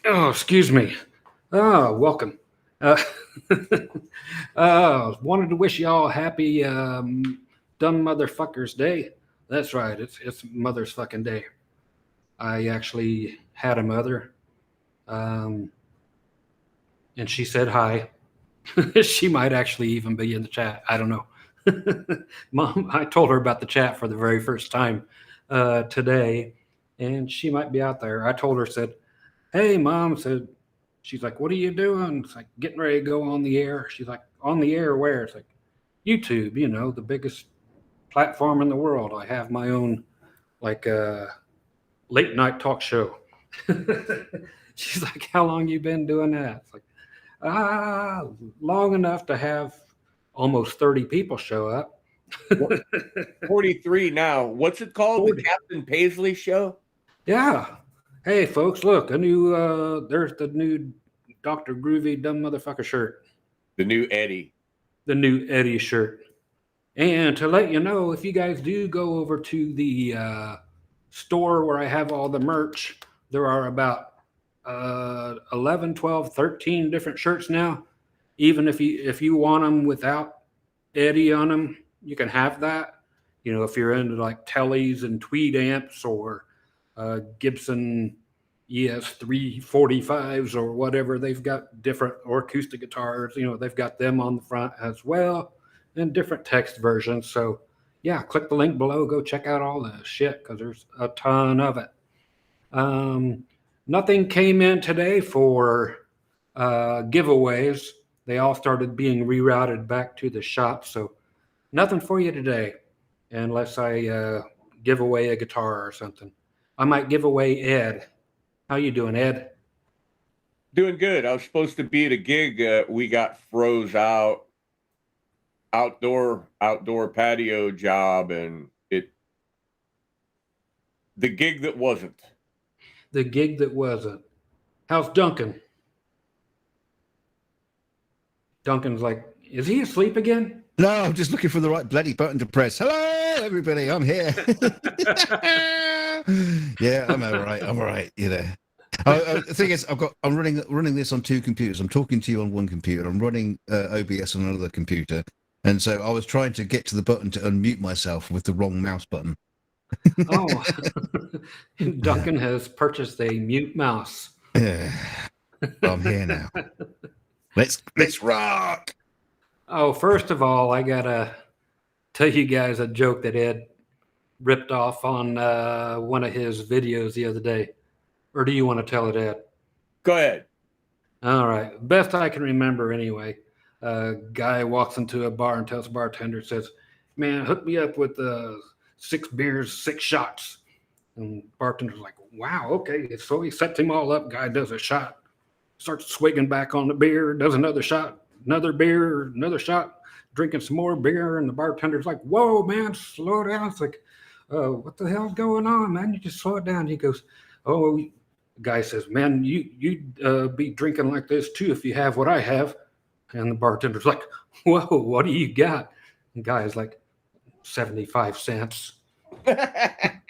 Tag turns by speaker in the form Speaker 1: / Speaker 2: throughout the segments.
Speaker 1: Oh, excuse me. Oh, welcome. Uh, wanted to wish y'all a happy dumb motherfuckers day. That's right. It's Mother's fucking day. I actually had a mother, um, and she said hi. She might actually even be in the chat. I don't know. Mom, I told her about the chat for the very first time today, and she might be out there. I told her, said, "Hey, Mom," said, she's like, "What are you doing?" It's like, "Getting ready to go on the air." She's like, "On the air where?" It's like, "YouTube, you know, the biggest platform in the world. I have my own like late night talk show." She's like, "How long you been doing that?" It's like, long enough to have almost 30 people show up.
Speaker 2: 43 now. What's it called?
Speaker 1: 40.
Speaker 2: The Captain Paisley Show?
Speaker 1: Yeah. Hey, folks, look, a new, there's the new Dr. Groovy Dumb Motherfucker shirt.
Speaker 2: The new Eddie.
Speaker 1: The new Eddie shirt. And to let you know, if you guys do go over to the store where I have all the merch, there are about 11, 12, 13 different shirts now. Even if you want them without Eddie on them, you can have that. You know, if you're into like Tellys and Tweed amps or Gibson ES 345s or whatever, they've got different or acoustic guitars. You know, they've got them on the front as well, and different text versions. So yeah, click the link below. Go check out all the shit because there's a ton of it. Nothing came in today for giveaways. They all started being rerouted back to the shop. So nothing for you today unless I give away a guitar or something. I might give away Ed. How you doing, Ed?
Speaker 2: Doing good. I was supposed to be at a gig. We got froze out. Outdoor patio job, and the gig that wasn't.
Speaker 1: The gig that wasn't. How's Duncan? Duncan's like, is he asleep again?
Speaker 3: No, I'm just looking for the right bloody button to press. Hello, everybody. I'm here. Yeah, I'm all right. I'm all right. You know. The thing is, I'm running this on two computers. I'm talking to you on one computer. I'm running OBS on another computer, and so I was trying to get to the button to unmute myself with the wrong mouse button.
Speaker 1: Oh, Duncan has purchased a mute mouse.
Speaker 3: Yeah, I'm here now. Let's rock.
Speaker 1: Oh, first of all, I gotta tell you guys a joke that Ed ripped off on one of his videos the other day. Or do you want to tell it, Ed?
Speaker 2: Go ahead.
Speaker 1: All right. Best I can remember anyway. A guy walks into a bar and tells the bartender, says, "Man, hook me up with 6 beers, 6 shots." And bartender's like, "Wow, okay." So he sets him all up. Guy does a shot, starts swigging back on the beer, does another shot, another beer, another shot, drinking some more beer. And the bartender's like, "Whoa, man, slow down." It's like, what the hell's going on, man? You just slow it down. He goes, "Oh," the guy says, "Man, you'd be drinking like this too if you have what I have." And the bartender's like, "Whoa, what do you got?" And the guy's like, 75 cents.
Speaker 2: I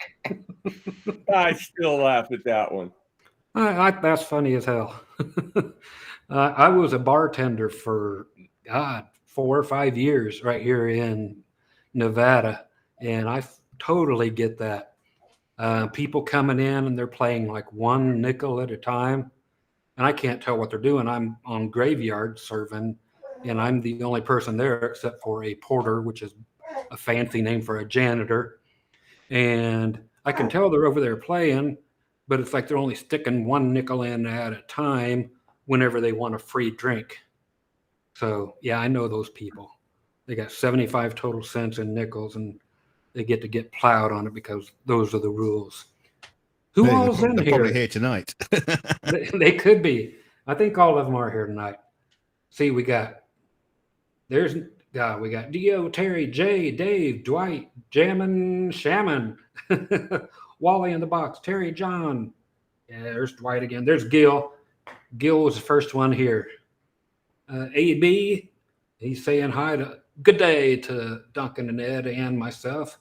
Speaker 2: still laugh at that one.
Speaker 1: That's funny as hell. I was a bartender for 4 or 5 years right here in Nevada, And totally get that. People coming in and they're playing like one nickel at a time. And I can't tell what they're doing. I'm on graveyard serving, and I'm the only person there except for a porter, which is a fancy name for a janitor. And I can tell they're over there playing, but it's like they're only sticking one nickel in at a time whenever they want a free drink. So yeah, I know those people. They got 75 total cents in nickels, and they get plowed on it because those are the rules. Who all's in
Speaker 3: They're
Speaker 1: here?
Speaker 3: probably here tonight.
Speaker 1: They could be. I think all of them are here tonight. See, we got Dio, Terry, Jay, Dave, Dwight, Jammin, Shaman, Wally in the box, Terry, John. Yeah, there's Dwight again. There's Gil. Gil was the first one here. AB, he's saying hi to good day to Duncan and Ed and myself.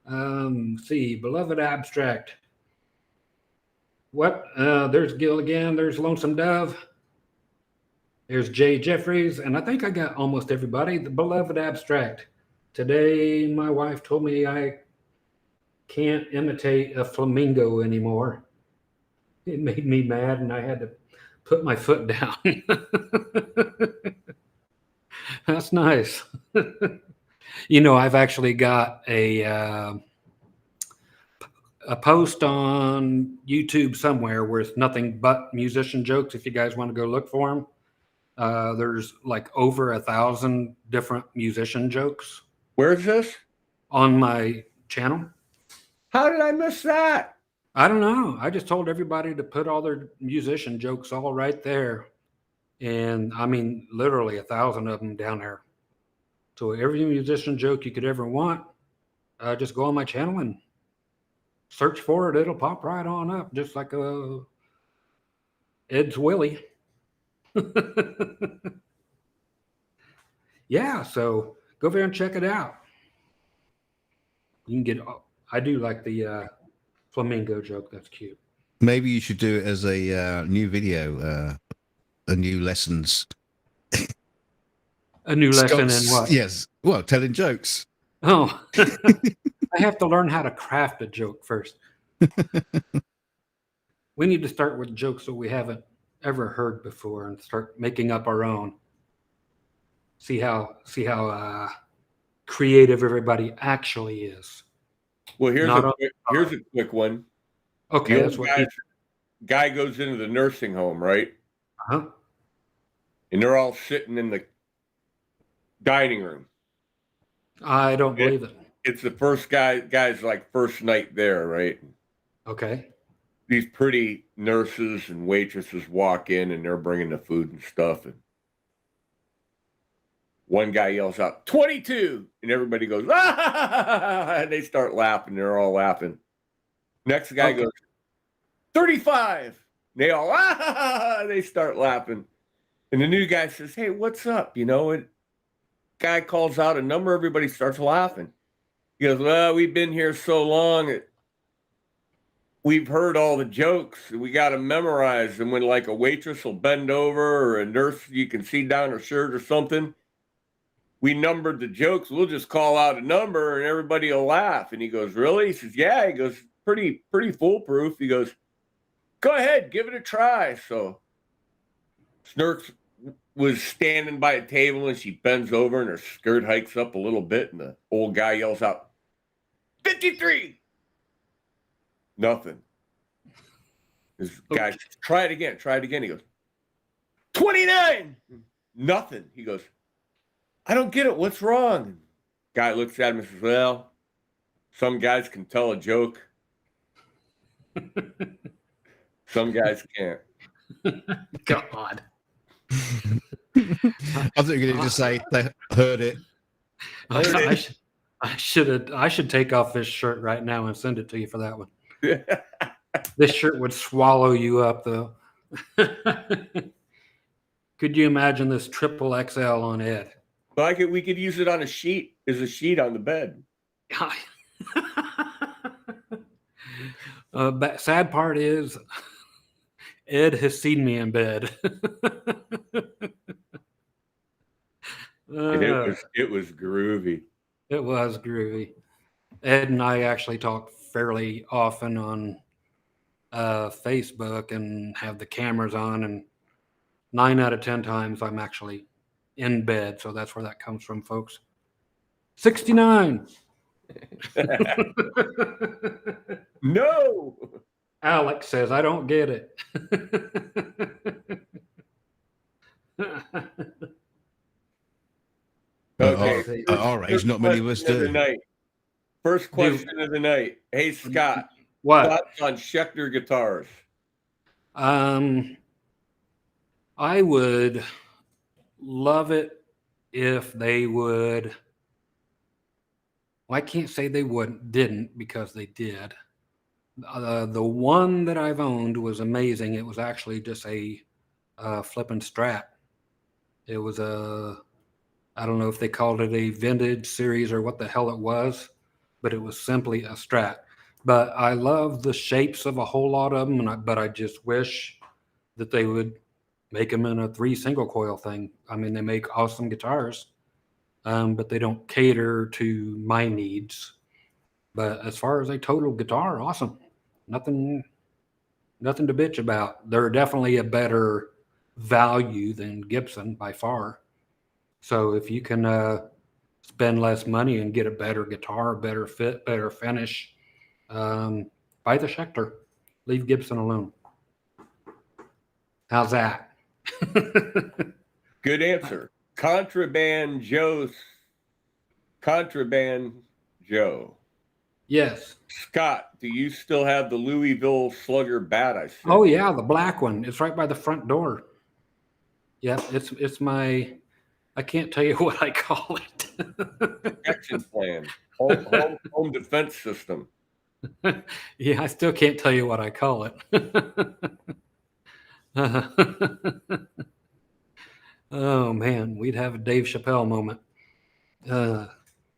Speaker 1: See, beloved abstract. What? There's Gil again. There's Lonesome Dove. There's Jay Jeffries. And I think I got almost everybody. The beloved abstract. Today, my wife told me I can't imitate a flamingo anymore. It made me mad, and I had to put my foot down. That's nice. You know, I've actually got a post on YouTube somewhere where it's nothing but musician jokes. If you guys want to go look for them, there's like over 1,000 different musician jokes.
Speaker 2: Where's this?
Speaker 1: On my channel.
Speaker 2: How did I miss that?
Speaker 1: I don't know. I just told everybody to put all their musician jokes all right there. And I mean, literally 1,000 of them down there. So every musician joke you could ever want, just go on my channel and search for it. It'll pop right on up, just like Ed's Willie. Yeah, so go over there and check it out. You can get. I do like the flamingo joke. That's cute.
Speaker 3: Maybe you should do it as a new video, a new lessons.
Speaker 1: A new lesson in what?
Speaker 3: Yes. Well, telling jokes.
Speaker 1: Oh, I have to learn how to craft a joke first. We need to start with jokes that we haven't ever heard before and start making up our own. See how creative everybody actually is.
Speaker 2: Well, here's
Speaker 1: Not
Speaker 2: a quick one.
Speaker 1: Okay,
Speaker 2: The
Speaker 1: that's
Speaker 2: old
Speaker 1: what.
Speaker 2: guy goes into the nursing home, right?
Speaker 1: Uh-huh.
Speaker 2: And they're all sitting in the dining room.
Speaker 1: I don't believe it.
Speaker 2: It's the first guy's like first night there, right?
Speaker 1: Okay.
Speaker 2: These pretty nurses and waitresses walk in and they're bringing the food and stuff. And one guy yells out, 22. And everybody goes, ah! And they start laughing. They're all laughing. Next guy goes, 35. And they all, ah! They start laughing. And the new guy says, hey, what's up? You know, and guy calls out a number. Everybody starts laughing. He goes, well, we've been here so long. We've heard all the jokes. We got to memorize them. When like a waitress will bend over or a nurse, you can see down her shirt or something. We numbered the jokes. We'll just call out a number and everybody will laugh. And he goes, really? He says, yeah. He goes, pretty foolproof. He goes, go ahead, give it a try. So Snurks was standing by a table and she bends over and her skirt hikes up a little bit. And the old guy yells out, 53. Nothing. This guy says, try it again. He goes, 29. Nothing. He goes, I don't get it. What's wrong? Guy looks at him and says, well, some guys can tell a joke. Some guys can't.
Speaker 1: God.
Speaker 3: I thought you were going to just say they heard it.
Speaker 1: I should take off this shirt right now and send it to you for that one. This shirt would swallow you up, though. Could you imagine this triple XL on Ed?
Speaker 2: Well, we could use it on a sheet, as a sheet on the bed.
Speaker 1: Sad part is, Ed has seen me in bed.
Speaker 2: It was groovy.
Speaker 1: It was groovy. Ed and I actually talk fairly often on Facebook and have the cameras on, and 9 out of 10 times I'm actually in bed. So that's where that comes from, folks. 69.
Speaker 2: No.
Speaker 1: Alex says, I don't get it.
Speaker 2: Okay.
Speaker 3: At our age, not many of us
Speaker 2: question of the
Speaker 3: do.
Speaker 2: night. First question of the night. Hey, Scott.
Speaker 1: What?
Speaker 2: Thoughts on Schecter guitars?
Speaker 1: I would love it if they would. Well, I can't say they didn't, because they did. The one that I've owned was amazing. It was actually just a flipping Strat. It was I don't know if they called it a vintage series or what the hell it was, but it was simply a Strat. But I love the shapes of a whole lot of them, but I just wish that they would make them in a 3 single coil thing. I mean, they make awesome guitars, but they don't cater to my needs. But as far as a total guitar, awesome. Nothing to bitch about. They're definitely a better value than Gibson by far. So if you can spend less money and get a better guitar, better fit, better finish, buy the Schecter. Leave Gibson alone. How's that?
Speaker 2: Good answer. Contraband Joe.
Speaker 1: Yes.
Speaker 2: Scott, do you still have the Louisville Slugger bat? I said.
Speaker 1: Oh yeah, the black one. It's right by the front door. Yep, it's my. I can't tell you what I call it.
Speaker 2: Protection plan. Home defense system.
Speaker 1: Yeah, I still can't tell you what I call it. Oh man, we'd have a Dave Chappelle moment.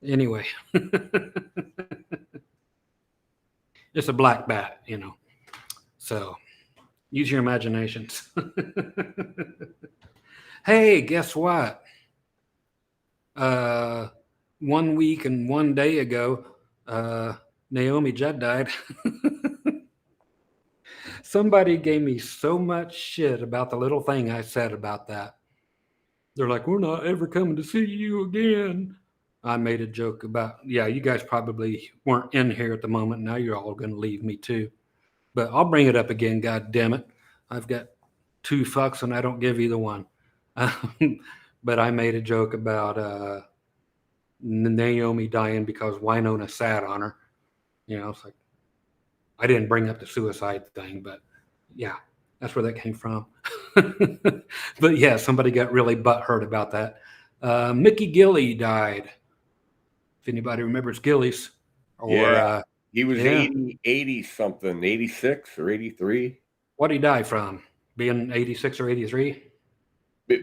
Speaker 1: Anyway, it's a black bat, you know. So use your imaginations. Hey, guess what? 1 week and 1 day ago, Naomi Judd died. Somebody gave me so much shit about the little thing I said about that. They're like, we're not ever coming to see you again. I made a joke about, yeah, you guys probably weren't in here at the moment. Now you're all going to leave me too. But I'll bring it up again, God damn it. I've got 2 fucks and I don't give either one. But I made a joke about Naomi dying because Winona sat on her. You know, it's like, I didn't bring up the suicide thing, but yeah, that's where that came from. But yeah, somebody got really butthurt about that. Mickey Gilley died. If anybody remembers Gillies. Or,
Speaker 2: Yeah. He was
Speaker 1: yeah.
Speaker 2: 80 something, 86 or 83.
Speaker 1: What'd he die from? Being 86 or 83?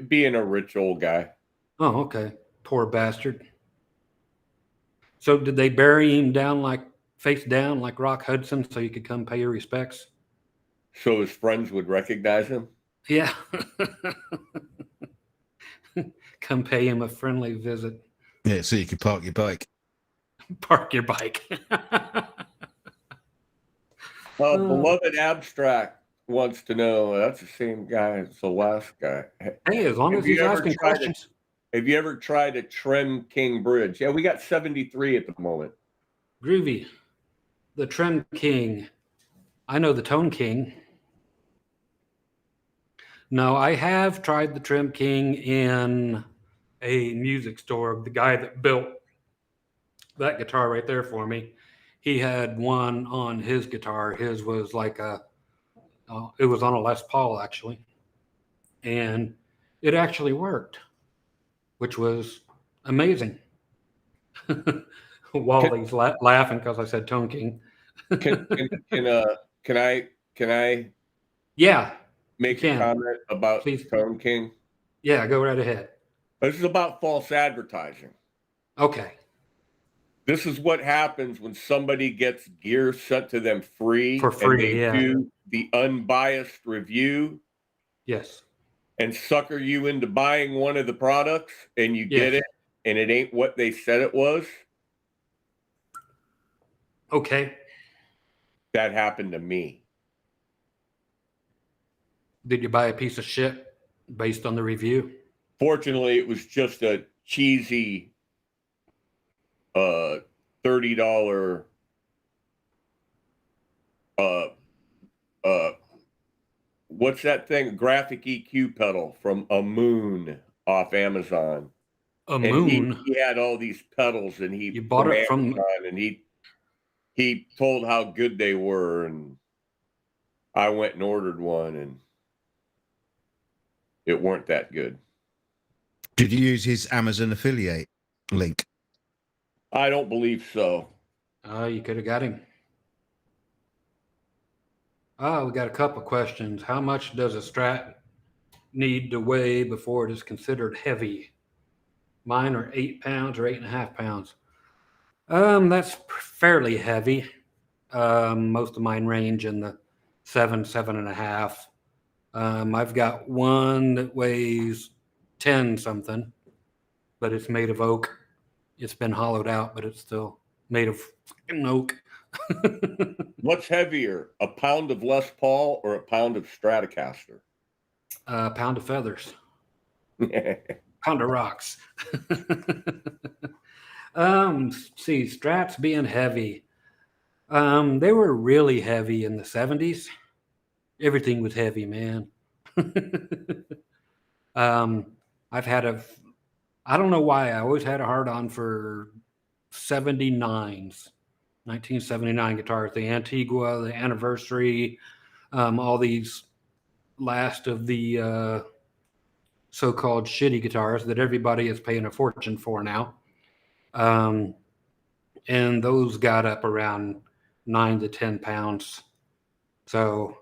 Speaker 2: Being a rich old guy.
Speaker 1: Oh, okay. Poor bastard. So did they bury him down face down like Rock Hudson so you could come pay your respects?
Speaker 2: So his friends would recognize him?
Speaker 1: Yeah. Come pay him a friendly visit.
Speaker 3: Yeah, so you could park your bike.
Speaker 1: Park your bike.
Speaker 2: Beloved Abstract wants to know, that's the same guy as the last guy.
Speaker 1: Hey, as long as he's asking questions.
Speaker 2: Have you ever tried a Trem King bridge? Yeah, we got 73 at the moment.
Speaker 1: Groovy. The Trem King. I know the Tone King. No, I have tried the Trem King in a music store. The guy that built that guitar right there for me, he had one on his guitar. His was like it was on a Les Paul actually. And it actually worked, which was amazing. Wally's laughing because I said Tone King.
Speaker 2: Can I
Speaker 1: Yeah,
Speaker 2: make a comment about Tone King?
Speaker 1: Yeah, go right ahead.
Speaker 2: This is about false advertising.
Speaker 1: Okay.
Speaker 2: This is what happens when somebody gets gear sent to them free.
Speaker 1: For free,
Speaker 2: and they do the unbiased review.
Speaker 1: Yes.
Speaker 2: And sucker you into buying one of the products and you get it and it ain't what they said it was.
Speaker 1: Okay.
Speaker 2: That happened to me.
Speaker 1: Did you buy a piece of shit based on the review?
Speaker 2: Fortunately, it was just a cheesy $30 uh what's that thing? Graphic EQ pedal from a Moon off Amazon.
Speaker 1: A
Speaker 2: And
Speaker 1: Moon?
Speaker 2: he had all these pedals, and he
Speaker 1: You bought it from...
Speaker 2: Amazon, and he told how good they were, and I went and ordered one, and it weren't that good.
Speaker 3: Did you use his Amazon affiliate link?
Speaker 2: I don't believe so.
Speaker 1: You could have got him. Oh, we got a couple questions. How much does a Strat need to weigh before it is considered heavy? Mine are 8 pounds or 8.5 pounds. That's fairly heavy. Most of mine range in the 7.5. I've got one that weighs 10 something, but it's made of oak. It's been hollowed out, but it's still made of fucking oak.
Speaker 2: What's heavier, a pound of Les Paul or a pound of Stratocaster?
Speaker 1: A pound of feathers. Pound of rocks. See, Strats being heavy. They were really heavy in the 70s. Everything was heavy, man. I've had I don't know why, I always had a hard on for 1979 guitars, the Antigua, the Anniversary, all these last of the so-called shitty guitars that everybody is paying a fortune for now. And those got up around 9 to 10 pounds. So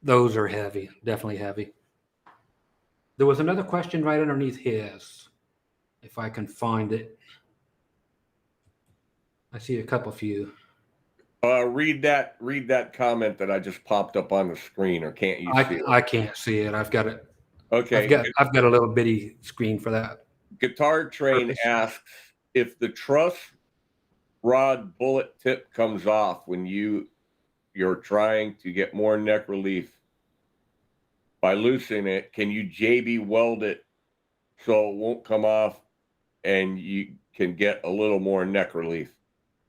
Speaker 1: those are heavy, definitely heavy. There was another question right underneath his, if I can find it. I see a couple few.
Speaker 2: Read that comment that I just popped up on the screen, or can't you see it?
Speaker 1: I can't see it. I've got it.
Speaker 2: Okay.
Speaker 1: I've got a little bitty screen for that.
Speaker 2: Guitar Train asks if the truss rod bullet tip comes off when you're trying to get more neck relief by loosening it, can you JB weld it so it won't come off and you can get a little more neck relief?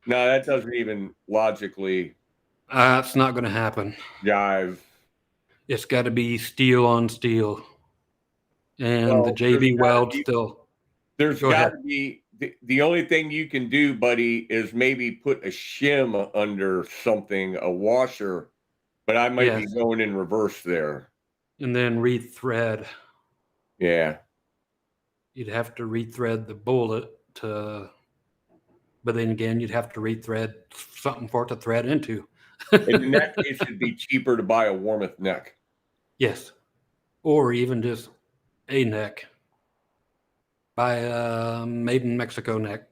Speaker 2: No, that doesn't even logically.
Speaker 1: It's not going to happen.
Speaker 2: Jive.
Speaker 1: It's got to be steel on steel, and the JB weld still.
Speaker 2: There's got to be the only thing you can do, buddy, is maybe put a shim under something, a washer. But I might be going in reverse there.
Speaker 1: And then rethread.
Speaker 2: Yeah.
Speaker 1: You'd have to rethread the bullet but then again, you'd have to rethread something for it to thread into.
Speaker 2: And in that case, it'd be cheaper to buy a Warmoth neck.
Speaker 1: Yes. Or even just a neck. Buy a made in Mexico neck.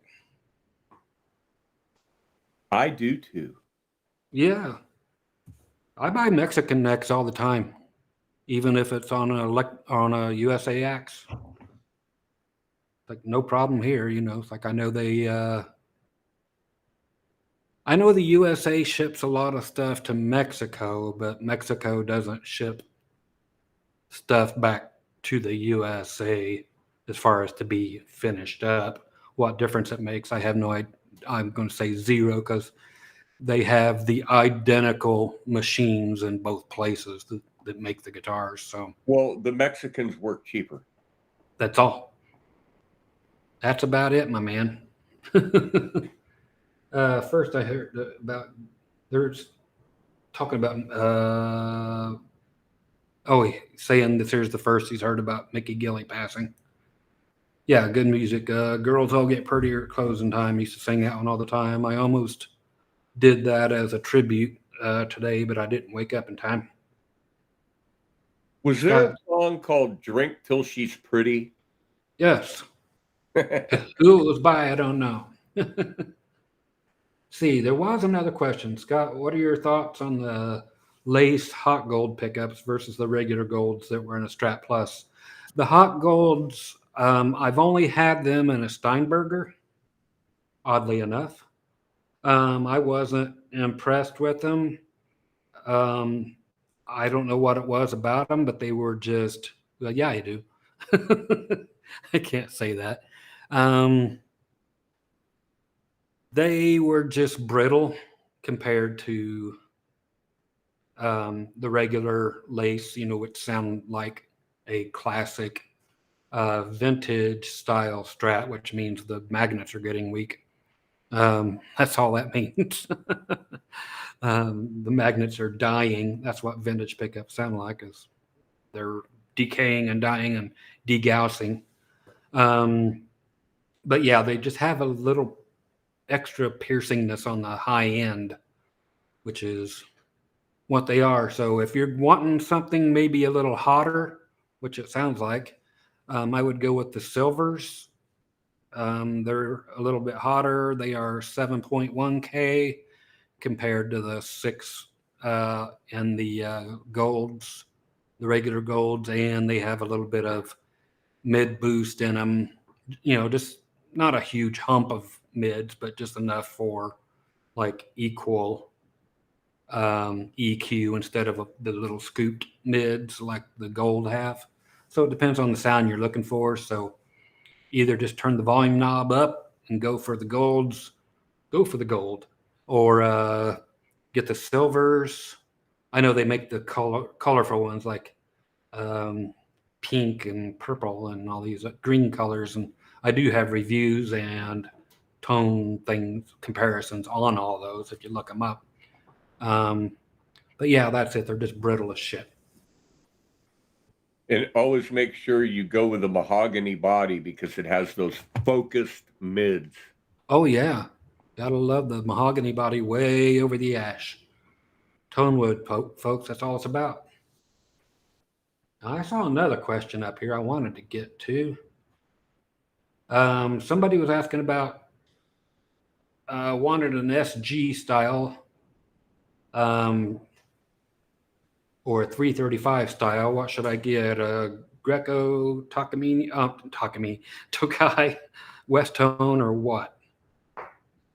Speaker 2: I do too.
Speaker 1: Yeah. I buy Mexican necks all the time, even if it's on a USA axe. Like, no problem here, you know. It's like I know the USA ships a lot of stuff to Mexico, but Mexico doesn't ship stuff back to the USA as far as to be finished up. What difference it makes, I have no idea. I'm going to say zero, because they have the identical machines in both places that make the guitars. So,
Speaker 2: well, the Mexicans work cheaper.
Speaker 1: That's all. That's about it, my man. First, I heard about there's talking about saying this here's the first he's heard about Mickey Gilley passing. Yeah, good music. Girls All Get Prettier at Closing Time. Used to sing that one all the time. I almost did that as a tribute today, but I didn't wake up in time.
Speaker 2: Was there a song called Drink Till She's Pretty?
Speaker 1: Yes. Who it was by, I don't know. See, there was another question. Scott, what are your thoughts on the lace hot gold pickups versus the regular golds that were in a Strat Plus? The hot golds, I've only had them in a Steinberger, oddly enough. I wasn't impressed with them. I don't know what it was about them, but they were just, well, yeah, I do. I can't say that. They were just brittle compared to the regular lace, which sound like a classic vintage style Strat, which means the magnets are getting weak. That's all that means. The magnets are dying. That's what vintage pickups sound like, is they're decaying and dying and degaussing. But yeah, they just have a little extra piercingness on the high end, which is what they are. So if you're wanting something maybe a little hotter, which it sounds like, I would go with the silvers. They're a little bit hotter. They are 7.1K compared to the 6 and the golds, the regular golds, and they have a little bit of mid boost in them. Just not a huge hump of mids, but just enough for like equal EQ instead of the little scooped mids like the gold have. So it depends on the sound you're looking for. So either just turn the volume knob up and go for the golds, or get the silvers. I know they make the colorful ones like pink and purple and all these green colors, and I do have reviews and tone comparisons on all those if you look them up. But yeah, that's it. They're just brittle as shit.
Speaker 2: And always make sure you go with a mahogany body because it has those focused mids.
Speaker 1: Oh yeah, gotta love the mahogany body way over the ash. Tonewood, folks, that's all it's about. Now, I saw another question up here I wanted to get to. Somebody was asking about wanted an SG style or a 335 style. What should I get? A Greco, Tokai, West Tone, or what?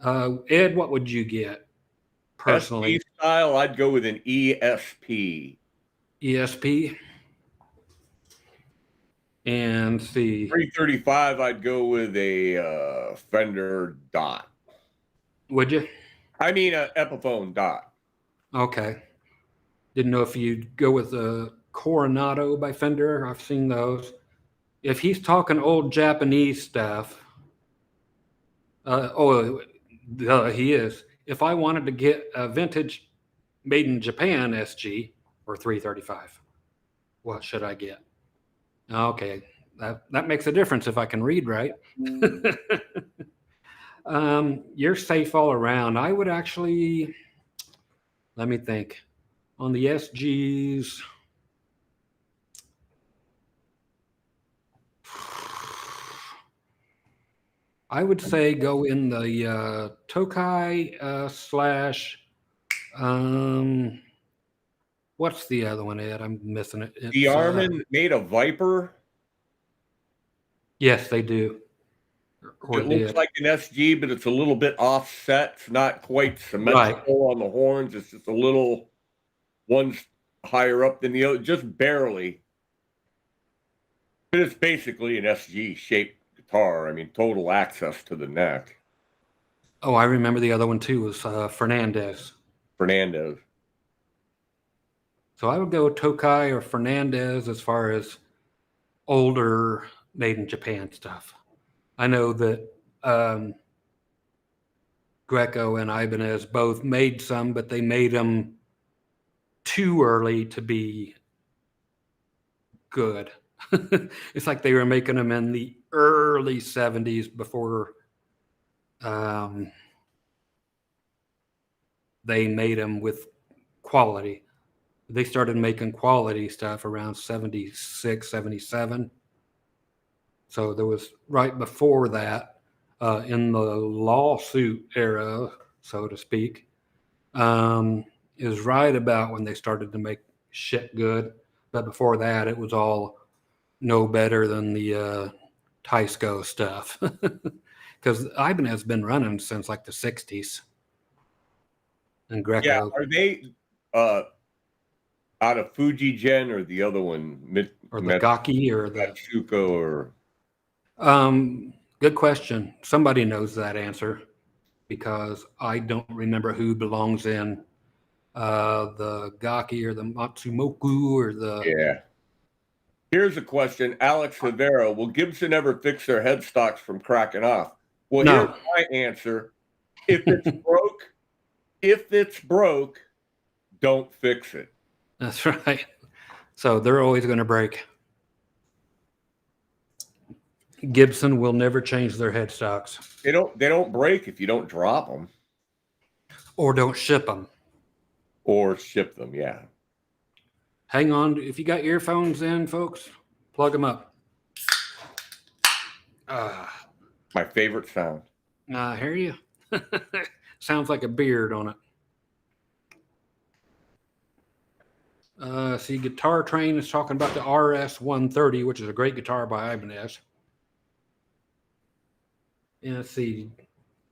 Speaker 1: Ed, what would you get personally?
Speaker 2: SG style, I'd go with an ESP.
Speaker 1: ESP. And the
Speaker 2: 335, I'd go with a Fender Dot.
Speaker 1: Would you?
Speaker 2: I mean, a Epiphone Dot.
Speaker 1: Okay. Didn't know if you'd go with the Coronado by Fender. I've seen those. If he's talking old Japanese stuff, he is. If I wanted to get a vintage made in Japan SG or 335, what should I get? Okay, that makes a difference if I can read right. You're safe all around. I would actually, let me think. On the SGs, I would say go in the Tokai / what's the other one, Ed? I'm missing it.
Speaker 2: The Armin made a Viper.
Speaker 1: Yes, they do.
Speaker 2: It looks like an SG, but it's a little bit offset. It's not quite symmetrical on the horns. It's just a little, one's higher up than the other, just barely. But it's basically an SG shaped guitar. I mean, total access to the neck.
Speaker 1: Oh, I remember the other one too was Fernandez. So I would go Tokai or Fernandez as far as older made in Japan stuff. I know that Greco and Ibanez both made some, but they made them too early to be good. It's like they were making them in the early 70s before they made them with quality. They started making quality stuff around 76, 77. So there was right before that, in the lawsuit era, so to speak, is right about when they started to make shit good. But before that, it was all no better than the Teisco stuff. Because Ibanez has been running since like the 60s. and Greco.
Speaker 2: Yeah, are they out of Fuji Gen or the other one?
Speaker 1: Or the Gaki or the
Speaker 2: Matsuko or
Speaker 1: good question. Somebody knows that answer because I don't remember who belongs in the Gaki or the Matsumoku or the
Speaker 2: yeah. Here's a question, Alex Rivera. Will Gibson ever fix their headstocks from cracking off? Well,
Speaker 1: No.
Speaker 2: here's my answer. If it's broke, don't fix it.
Speaker 1: That's right. So they're always going to break. Gibson will never change their headstocks
Speaker 2: They don't break if you don't drop them
Speaker 1: or don't ship them.
Speaker 2: or ship them. Yeah.
Speaker 1: Hang on. If you got earphones in, folks, plug them up.
Speaker 2: My favorite sound.
Speaker 1: I hear you. Sounds like a beard on it. See, Guitar Train is talking about the RS-130, which is a great guitar by Ibanez. And let's see,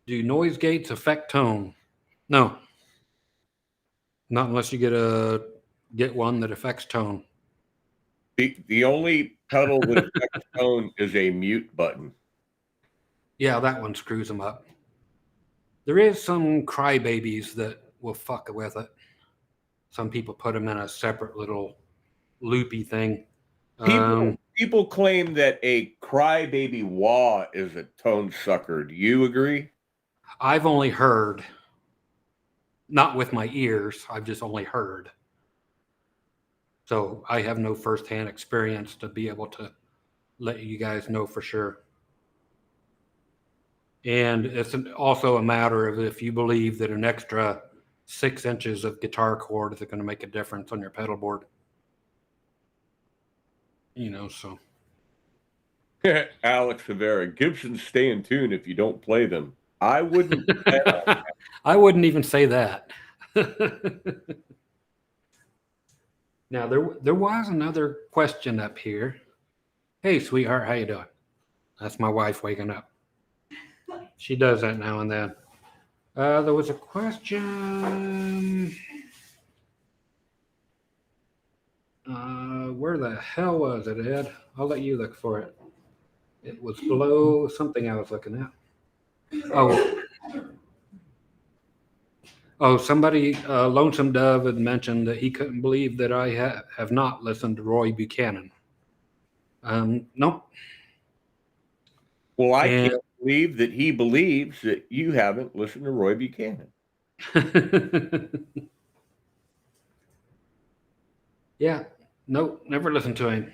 Speaker 1: do noise gates affect tone? No. Not unless you get one that affects tone.
Speaker 2: The only pedal that affects tone is a mute button.
Speaker 1: Yeah, that one screws them up. There is some crybabies that will fuck with it. Some people put them in a separate little loopy thing.
Speaker 2: People claim that a crybaby wah is a tone sucker. Do you agree?
Speaker 1: I've only heard, not with my ears, I've just only heard. So I have no firsthand experience to be able to let you guys know for sure. And it's also a matter of if you believe that an extra 6 inches of guitar cord is going to make a difference on your pedal board. You know, so.
Speaker 2: Alex Rivera, Gibsons stay in tune if you don't play them. I wouldn't.
Speaker 1: I wouldn't even say that. Now, there was another question up here. Hey, sweetheart, how you doing? That's my wife waking up. She does that now and then. There was a question. Where the hell was it, Ed? I'll let you look for it. It was below something I was looking at. Oh, somebody, Lonesome Dove had mentioned that he couldn't believe that I have not listened to Roy Buchanan. Nope.
Speaker 2: Well, I can't believe that he believes that you haven't listened to Roy Buchanan.
Speaker 1: Yeah. Nope. Never listened to him.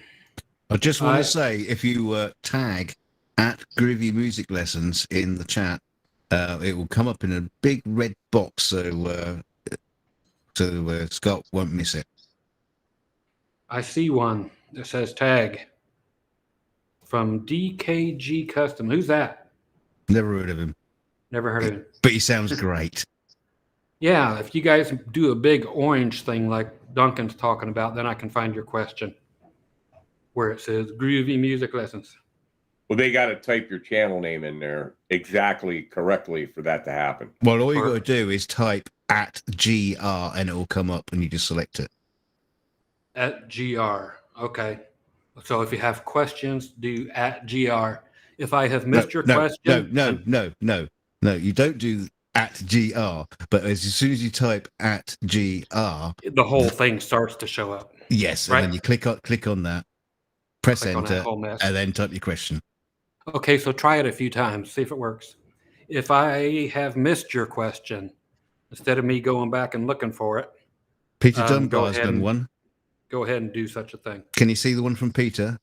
Speaker 3: I just want to say, if you tag at Groovy Music Lessons in the chat, it will come up in a big red box, so Scott won't miss it.
Speaker 1: I see one that says tag from DKG Custom. Who's that?
Speaker 3: Never heard of him.
Speaker 1: Never heard of him.
Speaker 3: But he sounds great.
Speaker 1: Yeah, if you guys do a big orange thing like Duncan's talking about, then I can find your question where it says Groovy Music Lessons.
Speaker 2: Well, they got to type your channel name in there exactly correctly for that to happen.
Speaker 3: Well, all you got to do is type at GR and it will come up and you just select it. At
Speaker 1: GR. Okay. So if you have questions, do at GR. If I have missed your question.
Speaker 3: No. You don't do at GR. But as soon as you type at GR,
Speaker 1: the whole thing starts to show up.
Speaker 3: Yes. Right? And then you click on that, press enter, and then type your question.
Speaker 1: Okay, so try it a few times, see if it works. If I have missed your question, instead of me going back and looking for it,
Speaker 3: Peter Dunbar's done one.
Speaker 1: Go ahead and do such a thing.
Speaker 3: Can you see the one from Peter?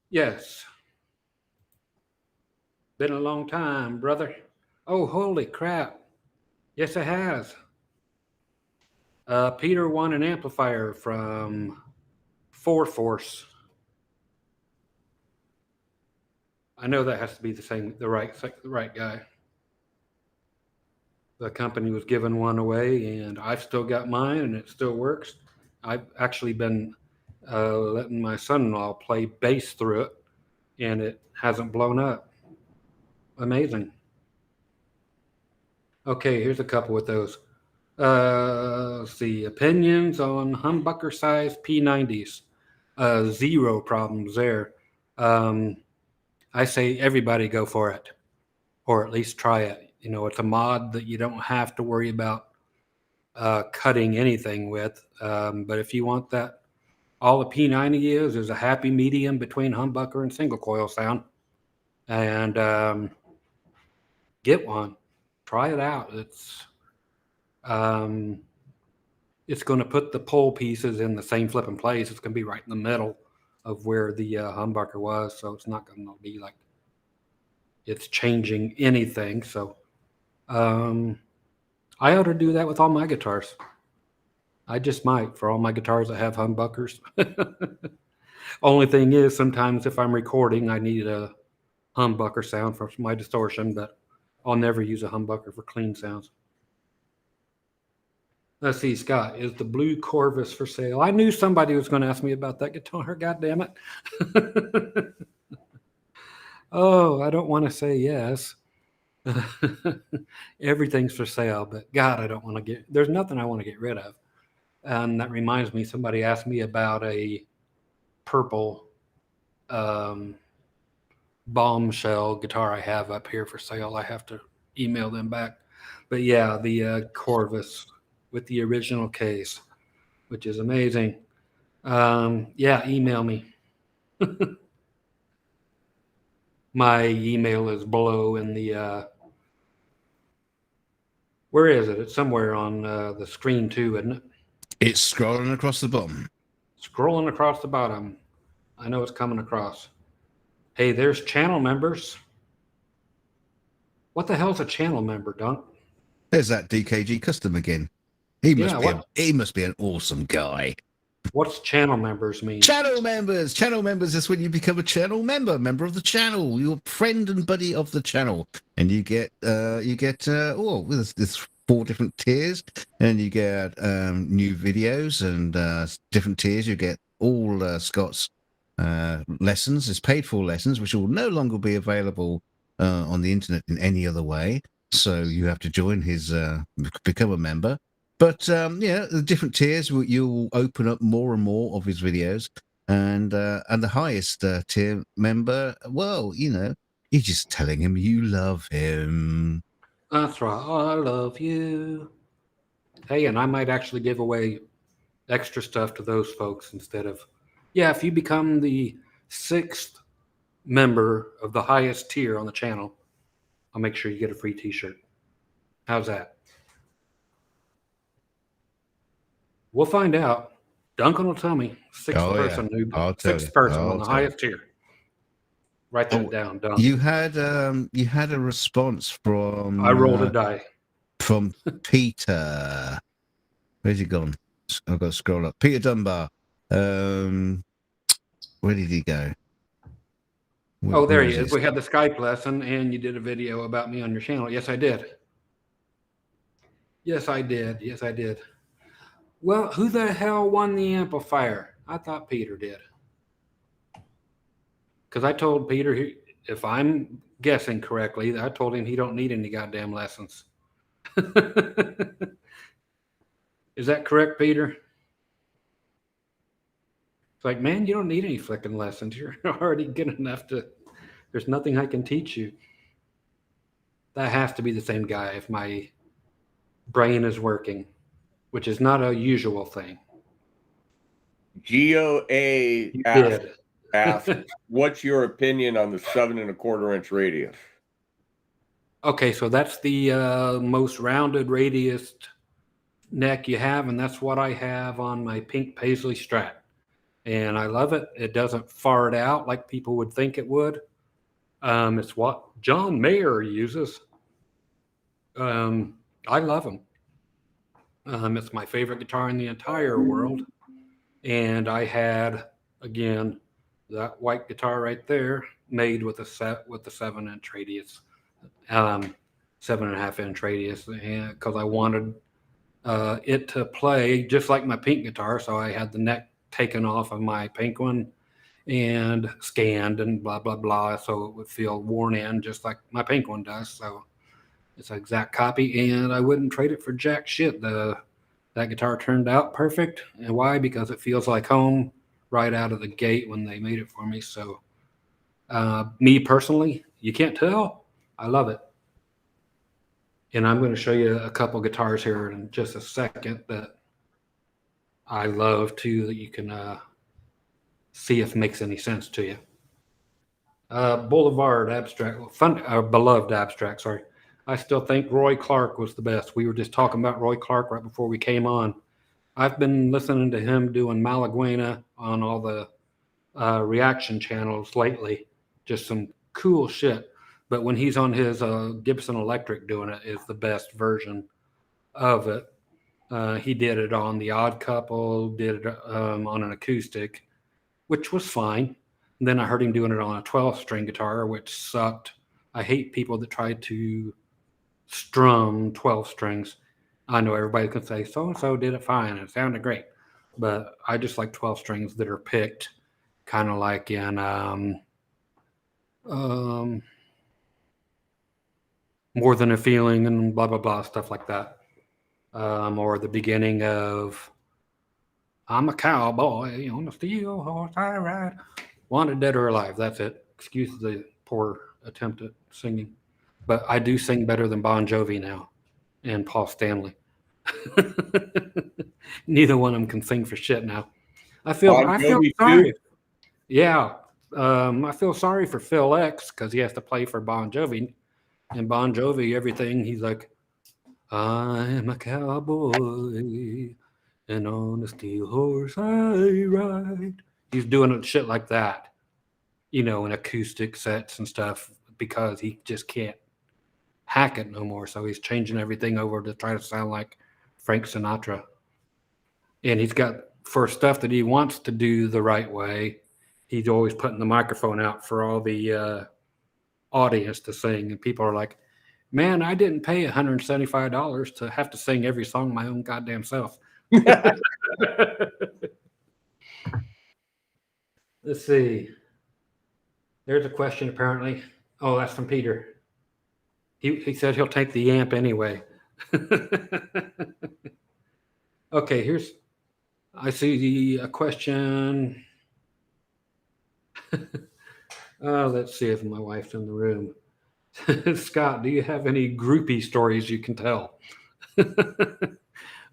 Speaker 1: Yes. Been a long time, brother. Oh, holy crap. Yes, it has. Peter won an amplifier from 4Force. I know that has to be the right guy. The company was giving one away, and I've still got mine, and it still works. I've actually been letting my son-in-law play bass through it, and it hasn't blown up. Amazing. Okay, here's a couple with those. Let's see. Opinions on humbucker size P90s. Zero problems there. I say everybody go for it, or at least try it. You know, it's a mod that you don't have to worry about cutting anything with. But if you want that, all the P90 is a happy medium between humbucker and single coil sound. And get one. Try it out. It's going to put the pole pieces in the same flipping place. It's going to be right in the middle of where the humbucker was, so it's not going to be like it's changing anything. So I ought to do that with all my guitars. I just might for all my guitars that have humbuckers. Only thing is, sometimes if I'm recording, I need a humbucker sound for my distortion, but I'll never use a humbucker for clean sounds. Let's see, Scott, is the blue Corvus for sale? I knew somebody was going to ask me about that guitar. God damn it. Oh, I don't want to say yes. Everything's for sale, but God, I don't want to there's nothing I want to get rid of. And that reminds me, somebody asked me about a purple bombshell guitar I have up here for sale. I have to email them back. But yeah, the Corvus with the original case, which is amazing. Yeah, email me. My email is below in the where is it? It's somewhere on the screen too, isn't it?
Speaker 3: It's scrolling across the bottom.
Speaker 1: Scrolling across the bottom. I know it's coming across. Hey, there's channel members. What the hell's a channel member, Dunk?
Speaker 3: There's that DKG custom again. He must be an awesome guy.
Speaker 1: What's channel members mean?
Speaker 3: Channel members. Channel members is when you become a channel member of the channel. You're a friend and buddy of the channel, and you get there's 4 different tiers, and you get new videos and different tiers. You get all Scott's lessons, his paid for lessons, which will no longer be available on the internet in any other way. So you have to join his, become a member. But the different tiers, you'll open up more and more of his videos, and the highest tier member, well, you're just telling him you love him.
Speaker 1: That's right. I love you. Hey, and I might actually give away extra stuff to those folks instead of, if you become the 6th member of the highest tier on the channel, I'll make sure you get a free t-shirt. How's that? We'll find out. Duncan will tell me. 6th person on the highest tier. Write that down, Duncan.
Speaker 3: You had a response from.
Speaker 1: I rolled a die.
Speaker 3: From Peter. Where's he gone? I've got to scroll up. Peter Dunbar. Where did he go?
Speaker 1: There he is. We had the Skype lesson, and you did a video about me on your channel. Yes, I did. Yes, I did. Well, who the hell won the amplifier? I thought Peter did. Because I told Peter, if I'm guessing correctly, I told him he don't need any goddamn lessons. Is that correct, Peter? It's like, man, you don't need any flicking lessons. You're already good enough there's nothing I can teach you. That has to be the same guy if my brain is working, which is not a usual thing.
Speaker 2: GOA asked, what's your opinion on the 7 1/4 inch radius?
Speaker 1: Okay, so that's the most rounded radius neck you have, and that's what I have on my pink Paisley Strat. And I love it. It doesn't fart out like people would think it would. It's what John Mayer uses. I love them. It's my favorite guitar in the entire world. And I had, again, that white guitar right there made with the 7-inch radius, 7.5 inch radius, and because I wanted it to play just like my pink guitar. So I had the neck taken off of my pink one and scanned and blah, blah, blah. So it would feel worn in just like my pink one does. So It's an exact copy, and I wouldn't trade it for jack shit. That guitar turned out perfect. And why? Because it feels like home right out of the gate when they made it for me. So, me personally, you can't tell, I love it. And I'm going to show you a couple guitars here in just a second that I love too, that you can see if it makes any sense to you. Boulevard Abstract, Beloved Abstract, sorry. I still think Roy Clark was the best. We were just talking about Roy Clark right before we came on. I've been listening to him doing Malaguena on all the reaction channels lately. Just some cool shit. But when he's on his Gibson Electric doing it is the best version of it. He did it on The Odd Couple, did it on an acoustic, which was fine. And then I heard him doing it on a 12-string guitar, which sucked. I hate people that try to strum 12 strings. I know everybody can say so-and-so did it fine. It sounded great. But I just like 12 strings that are picked kind of like in More Than a Feeling and blah, blah, blah, stuff like that. Or the beginning of I'm a cowboy on a steel horse I ride. Wanted, Dead or Alive. That's it. Excuse the poor attempt at singing. But I do sing better than Bon Jovi now and Paul Stanley. Neither one of them can sing for shit now. I feel sorry. Yeah. I feel sorry for Phil X because he has to play for Bon Jovi. And Bon Jovi, everything, he's like, I'm a cowboy and on a steel horse I ride. He's doing shit like that, in acoustic sets and stuff because he just can't hack it no more. So he's changing everything over to try to sound like Frank Sinatra. And he's got, for stuff that he wants to do the right way, he's always putting the microphone out for all the audience to sing. And people are like, man, I didn't pay $175 to have to sing every song my own goddamn self. Let's see. There's a question apparently. Oh, that's from Peter. He said he'll take the amp anyway. Okay, I see a question. Let's see if my wife's in the room. Scott, do you have any groupie stories you can tell?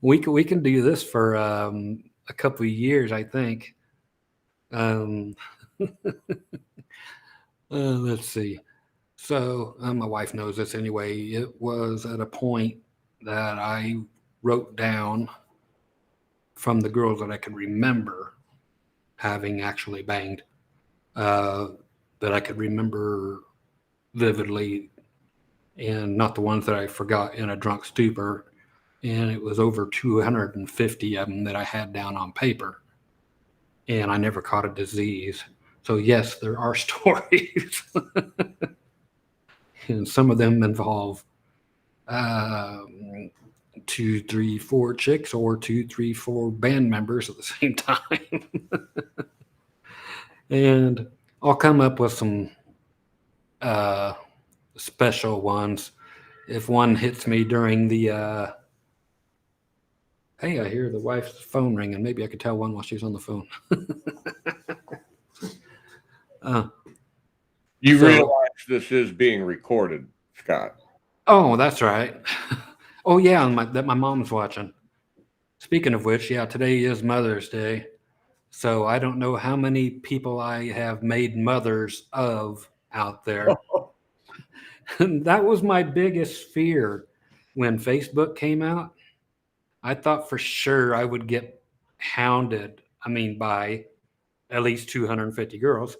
Speaker 1: We can do this for a couple of years, I think. Let's see. So my wife knows this anyway. It was at a point that I wrote down from the girls that I could remember having actually banged, that I could remember vividly, and not the ones that I forgot in a drunk stupor. And it was over 250 of them that I had down on paper, and I never caught a disease. So yes, there are stories. And some of them involve 2, 3, 4 chicks or 2, 3, 4 band members at the same time. And I'll come up with some special ones. If one hits me during the hey, I hear the wife's phone ringing. Maybe I could tell one while she's on the phone.
Speaker 2: You realize this is being recorded, Scott?
Speaker 1: Oh, that's right. Oh, yeah, that my mom's watching. Speaking of which, yeah, today is Mother's Day. So I don't know how many people I have made mothers of out there. That was my biggest fear when Facebook came out. I thought for sure I would get hounded, by at least 250 girls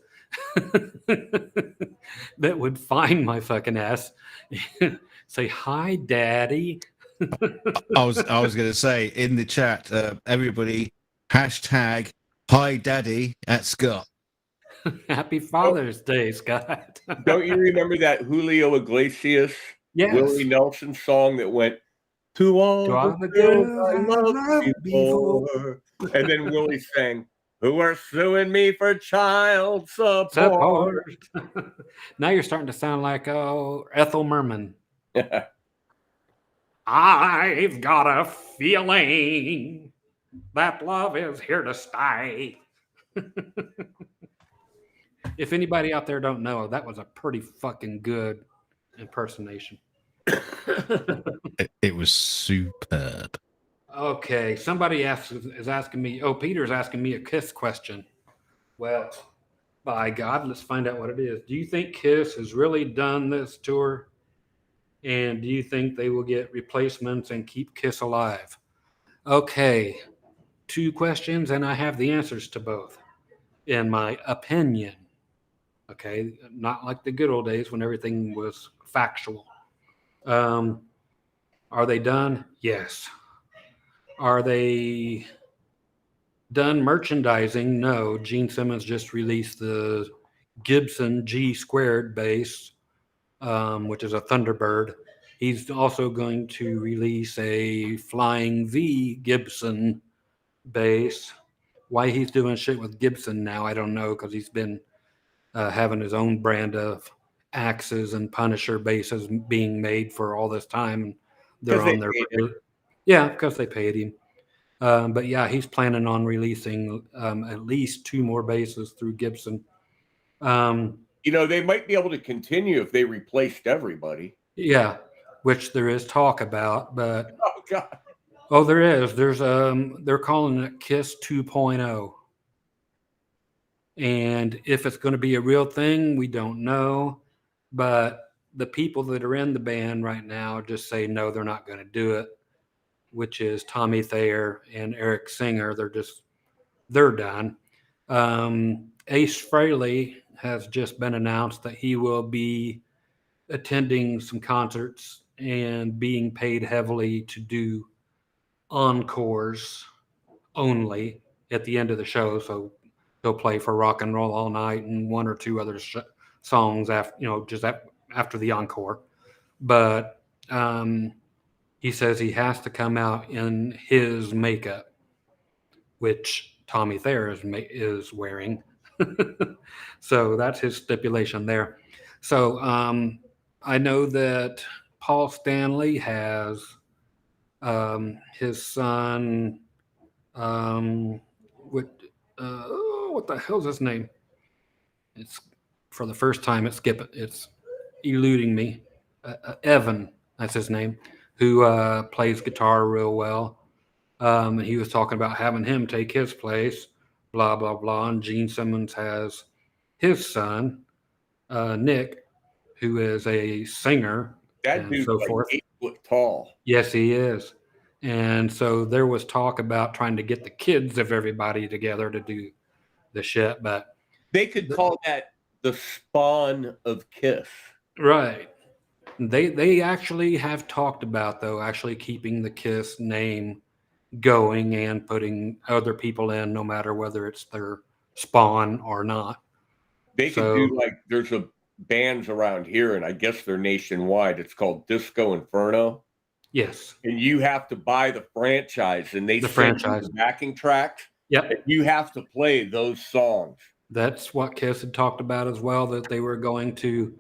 Speaker 1: that would find my fucking ass, say, hi, daddy.
Speaker 3: I was going to say in the chat, everybody, hashtag hi, daddy at Scott.
Speaker 1: Happy Father's Day, Scott.
Speaker 2: Don't you remember that Julio Iglesias,
Speaker 1: Yes.
Speaker 2: Willie Nelson song that went, to all the girls I loved before. And then Willie sang, who are suing me for child support.
Speaker 1: Now you're starting to sound like Ethel Merman. I've got a feeling that love is here to stay. If anybody out there don't know, that was a pretty fucking good impersonation.
Speaker 3: It was superb.
Speaker 1: Okay, somebody is asking me. Oh, Peter's asking me a Kiss question. Well, by God, let's find out what it is. Do you think Kiss has really done this tour? And do you think they will get replacements and keep Kiss alive? Okay, 2 questions, and I have the answers to both, in my opinion. Okay, not like the good old days when everything was factual. Are they done? Yes. Are they done merchandising? No. Gene Simmons just released the Gibson G² bass, which is a Thunderbird. He's also going to release a Flying V Gibson bass. Why he's doing shit with Gibson now, I don't know, because he's been having his own brand of Axes and Punisher basses being made for all this time. They're on their yeah, because they paid him. But yeah, he's planning on releasing at least 2 more basses through Gibson.
Speaker 2: They might be able to continue if they replaced everybody.
Speaker 1: Yeah, which there is talk about, but
Speaker 2: oh god,
Speaker 1: there is. There's they're calling it Kiss 2.0, and if it's going to be a real thing, we don't know. But the people that are in the band right now just say no, they're not going to do it. Which is Tommy Thayer and Eric Singer. They're done. Ace Frehley has just been announced that he will be attending some concerts and being paid heavily to do encores only at the end of the show. So he'll play for Rock and Roll All Night and 1 or 2 other songs after the encore. But he says he has to come out in his makeup, which Tommy Thayer is wearing. So that's his stipulation there. So I know that Paul Stanley has his son. What the hell's his name? It's for the first time. It's eluding me. Evan, that's his name. Who plays guitar real well. And he was talking about having him take his place, blah, blah, blah. And Gene Simmons has his son, Nick, who is a singer.
Speaker 2: That dude's so like 8 foot tall.
Speaker 1: Yes, he is. And so there was talk about trying to get the kids of everybody together to do the shit. But
Speaker 2: they could call that the spawn of Kiss.
Speaker 1: Right. They actually have talked about, though, actually keeping the Kiss name going and putting other people in, no matter whether it's their spawn or not.
Speaker 2: They could do there's bands around here, and I guess they're nationwide. It's called Disco Inferno.
Speaker 1: Yes.
Speaker 2: And you have to buy the franchise, and the franchise backing tracks.
Speaker 1: Yep.
Speaker 2: And you have to play those songs.
Speaker 1: That's what Kiss had talked about as well, that they were going to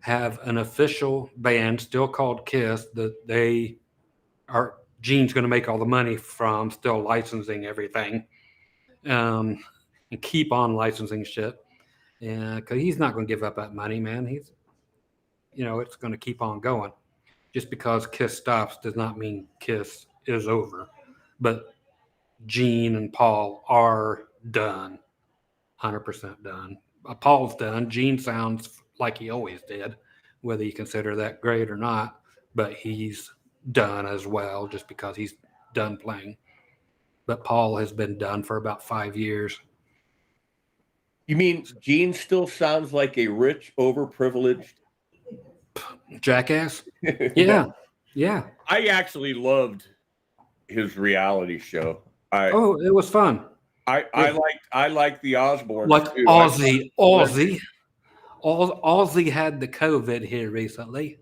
Speaker 1: have an official band still called Kiss that Gene's going to make all the money from, still licensing everything, and keep on licensing shit. Yeah, because he's not going to give up that money, man. He's, it's going to keep on going. Just because Kiss stops does not mean Kiss is over. But Gene and Paul are done, 100% done. Paul's done. Gene sounds like he always did, whether you consider that great or not, but he's done as well just because he's done playing. But Paul has been done for about 5 years.
Speaker 2: You mean Gene still sounds like a rich, overprivileged
Speaker 1: jackass? Yeah. Yeah.
Speaker 2: I actually loved his reality show.
Speaker 1: It was fun.
Speaker 2: I liked the Osbournes
Speaker 1: like
Speaker 2: too.
Speaker 1: Ozzy had the COVID here recently.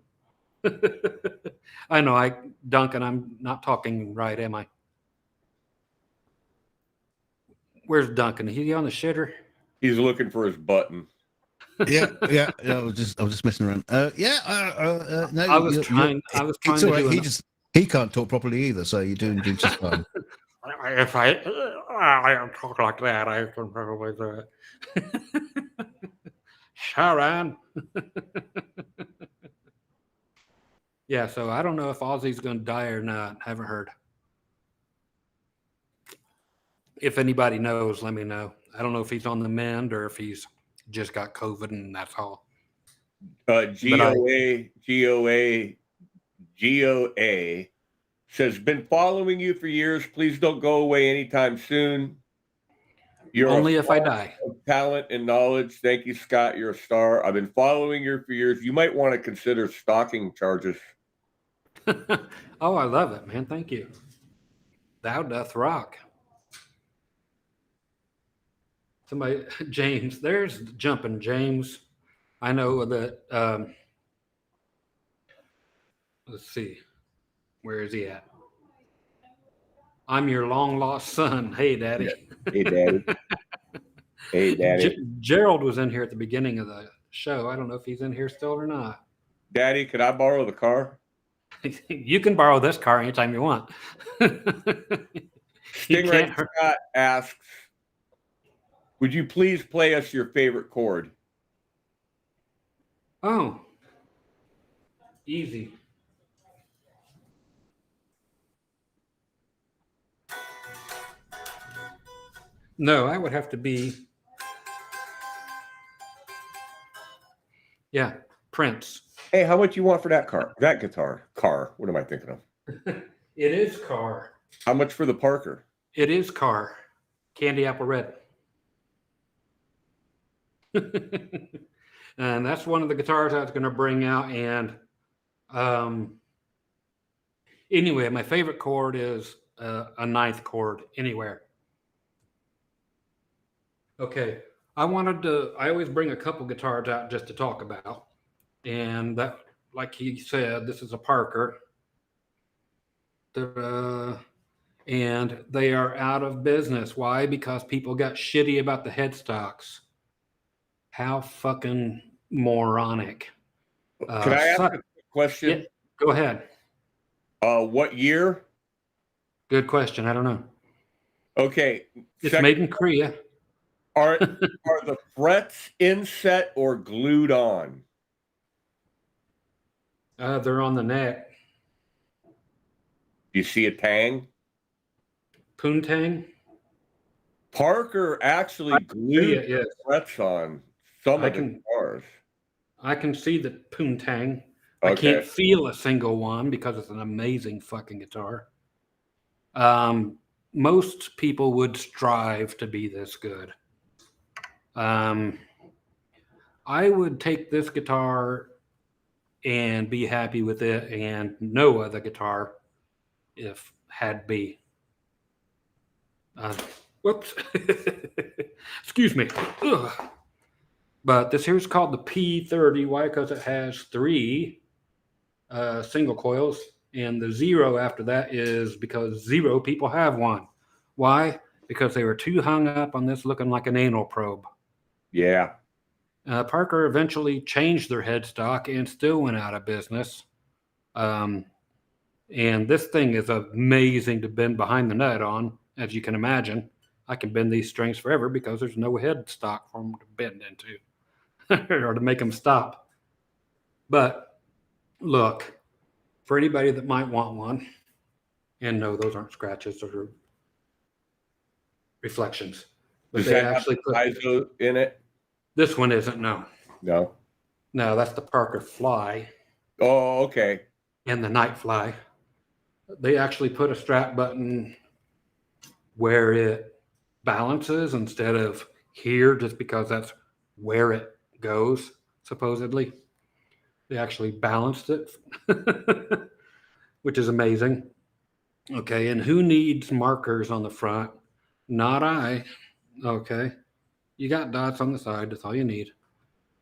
Speaker 1: I know, Duncan, I'm not talking right, am I? Where's Duncan? Is he on the shitter?
Speaker 2: He's looking for his button.
Speaker 3: Yeah. I was just messing around. No,
Speaker 1: I was trying
Speaker 3: it's
Speaker 1: to
Speaker 3: all right.
Speaker 1: do
Speaker 3: He He can't talk properly either, so you're doing just fine.
Speaker 1: If I don't talk like that, I can probably do it. Sharon. Yeah, so I don't know if Ozzy's going to die or not. Haven't heard. If anybody knows, let me know. I don't know if he's on the mend or if he's just got COVID and that's all.
Speaker 2: GOA says, been following you for years. Please don't go away anytime soon. You're
Speaker 1: Only
Speaker 2: a
Speaker 1: if I
Speaker 2: font
Speaker 1: die.
Speaker 2: of talent and knowledge. Thank you, Scott. You're a star. I've been following you for years. You might want to consider stalking charges.
Speaker 1: Oh, I love it, man. Thank you. Thou doth rock. Somebody, James, there's Jumping James. I know that, let's see. Where is he at? I'm your long lost son. Hey, Daddy.
Speaker 2: Hey, Daddy. Hey, Daddy.
Speaker 1: Gerald was in here at the beginning of the show. I don't know if he's in here still or not.
Speaker 2: Daddy, could I borrow the car?
Speaker 1: You can borrow this car anytime you want.
Speaker 2: Stingray Scott asks, would you please play us your favorite chord?
Speaker 1: Oh, easy. No, I would have to be, yeah, Prince.
Speaker 2: Hey, how much you want for that car? That guitar? Car. What am I thinking of?
Speaker 1: It is car.
Speaker 2: How much for the Parker?
Speaker 1: It is car. Candy apple red. And that's one of the guitars I was going to bring out. And anyway, my favorite chord is a ninth chord anywhere. Okay. I always bring a couple guitars out just to talk about. And that, like he said, this is a Parker. And they are out of business. Why? Because people got shitty about the headstocks. How fucking moronic.
Speaker 2: Can I ask a quick question?
Speaker 1: Yeah, go ahead.
Speaker 2: What year?
Speaker 1: Good question. I don't know.
Speaker 2: Okay.
Speaker 1: It's made in Korea.
Speaker 2: Are the frets inset or glued on?
Speaker 1: They're on the neck.
Speaker 2: Do you see a tang?
Speaker 1: Poontang?
Speaker 2: Parker actually glued
Speaker 1: yes.
Speaker 2: frets on some of the guitars.
Speaker 1: I can see the poontang.
Speaker 2: Okay.
Speaker 1: I can't feel a single one because it's an amazing fucking guitar. Most people would strive to be this good. I would take this guitar and be happy with it and no other guitar if had be. Whoops. Excuse me. Ugh. But this here is called the P30. Why? Because it has 3 single coils, and the 0 after that is because 0 people have one. Why? Because they were too hung up on this looking like an anal probe.
Speaker 2: Yeah.
Speaker 1: Parker eventually changed their headstock and still went out of business. And this thing is amazing to bend behind the nut on, as you can imagine. I can bend these strings forever because there's no headstock for them to bend into or to make them stop. But look, for anybody that might want one, and no, those aren't scratches, those are reflections. But
Speaker 2: Does
Speaker 1: they
Speaker 2: that
Speaker 1: actually
Speaker 2: have ISO in it?
Speaker 1: This one isn't, no.
Speaker 2: No.
Speaker 1: No, that's the Parker Fly.
Speaker 2: Oh, okay.
Speaker 1: And the Night Fly. They actually put a strap button where it balances instead of here, just because that's where it goes, supposedly. They actually balanced it, which is amazing. Okay, and who needs markers on the front? Not I. Okay. You got dots on the side. That's all you need.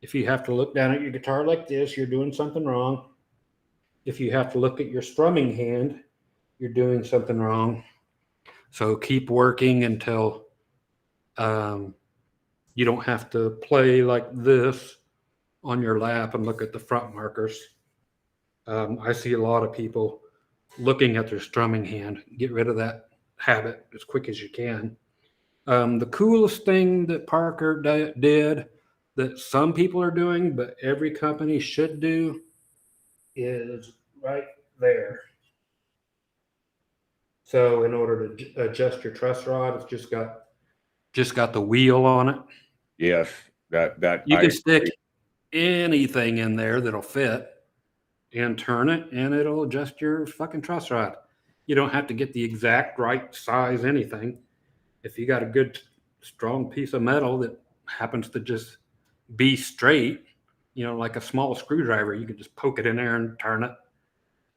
Speaker 1: If you have to look down at your guitar like this, you're doing something wrong. If you have to look at your strumming hand, you're doing something wrong. So keep working until you don't have to play like this on your lap and look at the front markers. I see a lot of people looking at their strumming hand. Get rid of that habit as quick as you can. The coolest thing that Parker did that some people are doing, but every company should do, is right there. So in order to adjust your truss rod, it's just got the wheel on it.
Speaker 2: Yes, that
Speaker 1: You
Speaker 2: I
Speaker 1: can stick anything in there that'll fit and turn it, and it'll adjust your fucking truss rod. You don't have to get the exact right size anything. If you got a good strong piece of metal that happens to just be straight, like a small screwdriver, you can just poke it in there and turn it.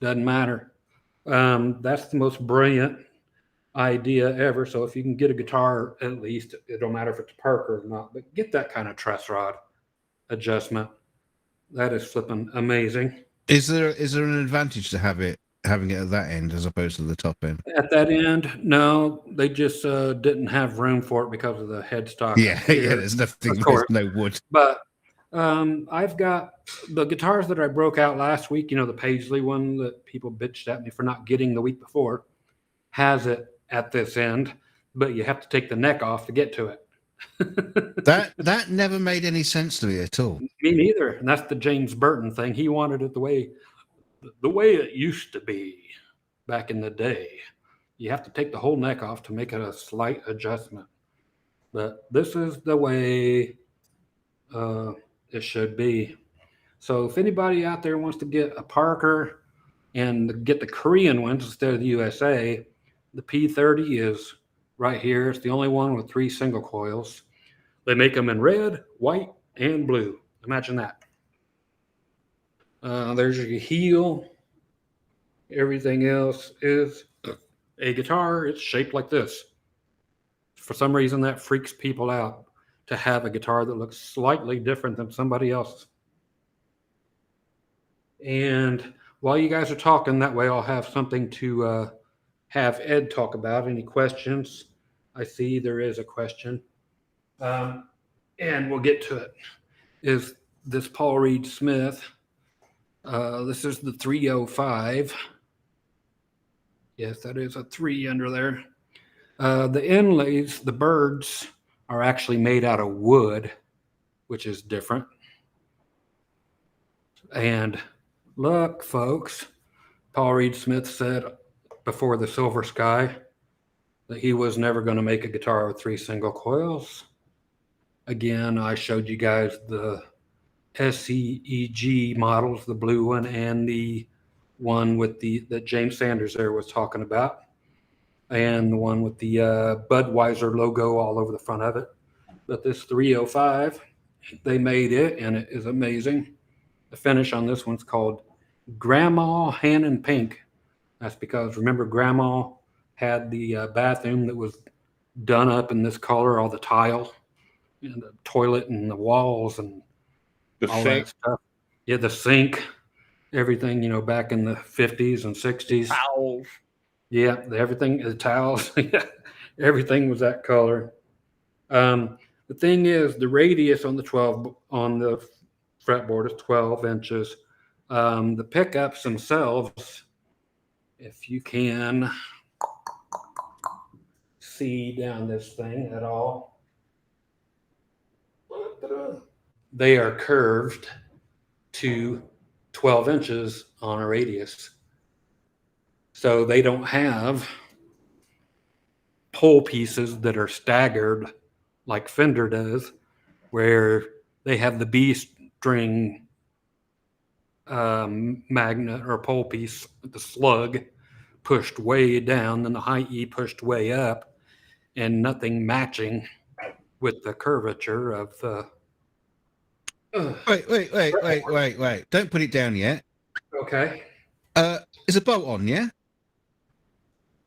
Speaker 1: Doesn't matter. That's the most brilliant idea ever. So if you can get a guitar, at least, it don't matter if it's Parker or not, but get that kind of truss rod adjustment. That is flipping amazing.
Speaker 3: Is there an advantage to having it at that end as opposed to the top end?
Speaker 1: At that end, no, they just didn't have room for it because of the headstock.
Speaker 3: Yeah, there's nothing, there's no wood.
Speaker 1: But I've got the guitars that I broke out last week, the Paisley one that people bitched at me for not getting the week before, has it at this end, but you have to take the neck off to get to it.
Speaker 3: That never made any sense to me at all.
Speaker 1: Me neither. And that's the James Burton thing. He wanted it the way it used to be back in the day. You have to take the whole neck off to make it a slight adjustment. But this is the way it should be. So if anybody out there wants to get a Parker and get the Korean ones instead of the USA, the P30 is right here. It's the only one with 3 single coils. They make them in red, white, and blue. Imagine that. There's your heel. Everything else is a guitar. It's shaped like this. For some reason, that freaks people out to have a guitar that looks slightly different than somebody else's. And while you guys are talking, that way I'll have something to have Ed talk about. Any questions? I see there is a question. And we'll get to it. Is this Paul Reed Smith? This is the 305. Yes, that is a 3 under there. The inlays, the birds, are actually made out of wood, which is different. And look, folks, Paul Reed Smith said before the Silver Sky that he was never going to make a guitar with 3 single coils. Again, I showed you guys the SCEG models, the blue one and the one with that James Sanders there was talking about, and the one with the Budweiser logo all over the front of it. But this 305, they made it, and it is amazing. The finish on this one's called Grandma Hannon Pink. That's because, remember, Grandma had the bathroom that was done up in this color, all the tile and the toilet and the walls and
Speaker 2: the
Speaker 1: all
Speaker 2: sink.
Speaker 1: that stuff. Yeah, the sink, everything, back in the 50s and 60s.
Speaker 2: Towels.
Speaker 1: Yeah, everything, the towels, everything was that color. The thing is, the radius on the fretboard is 12 inches. The pickups themselves, if you can see down this thing at all, they are curved to 12 inches on a radius. So they don't have pole pieces that are staggered like Fender does, where they have the B string magnet or pole piece, the slug, pushed way down, and the high E pushed way up, and nothing matching with the curvature of the.
Speaker 3: Wait. Don't put it down yet.
Speaker 1: Okay.
Speaker 3: Is a bolt on, yeah?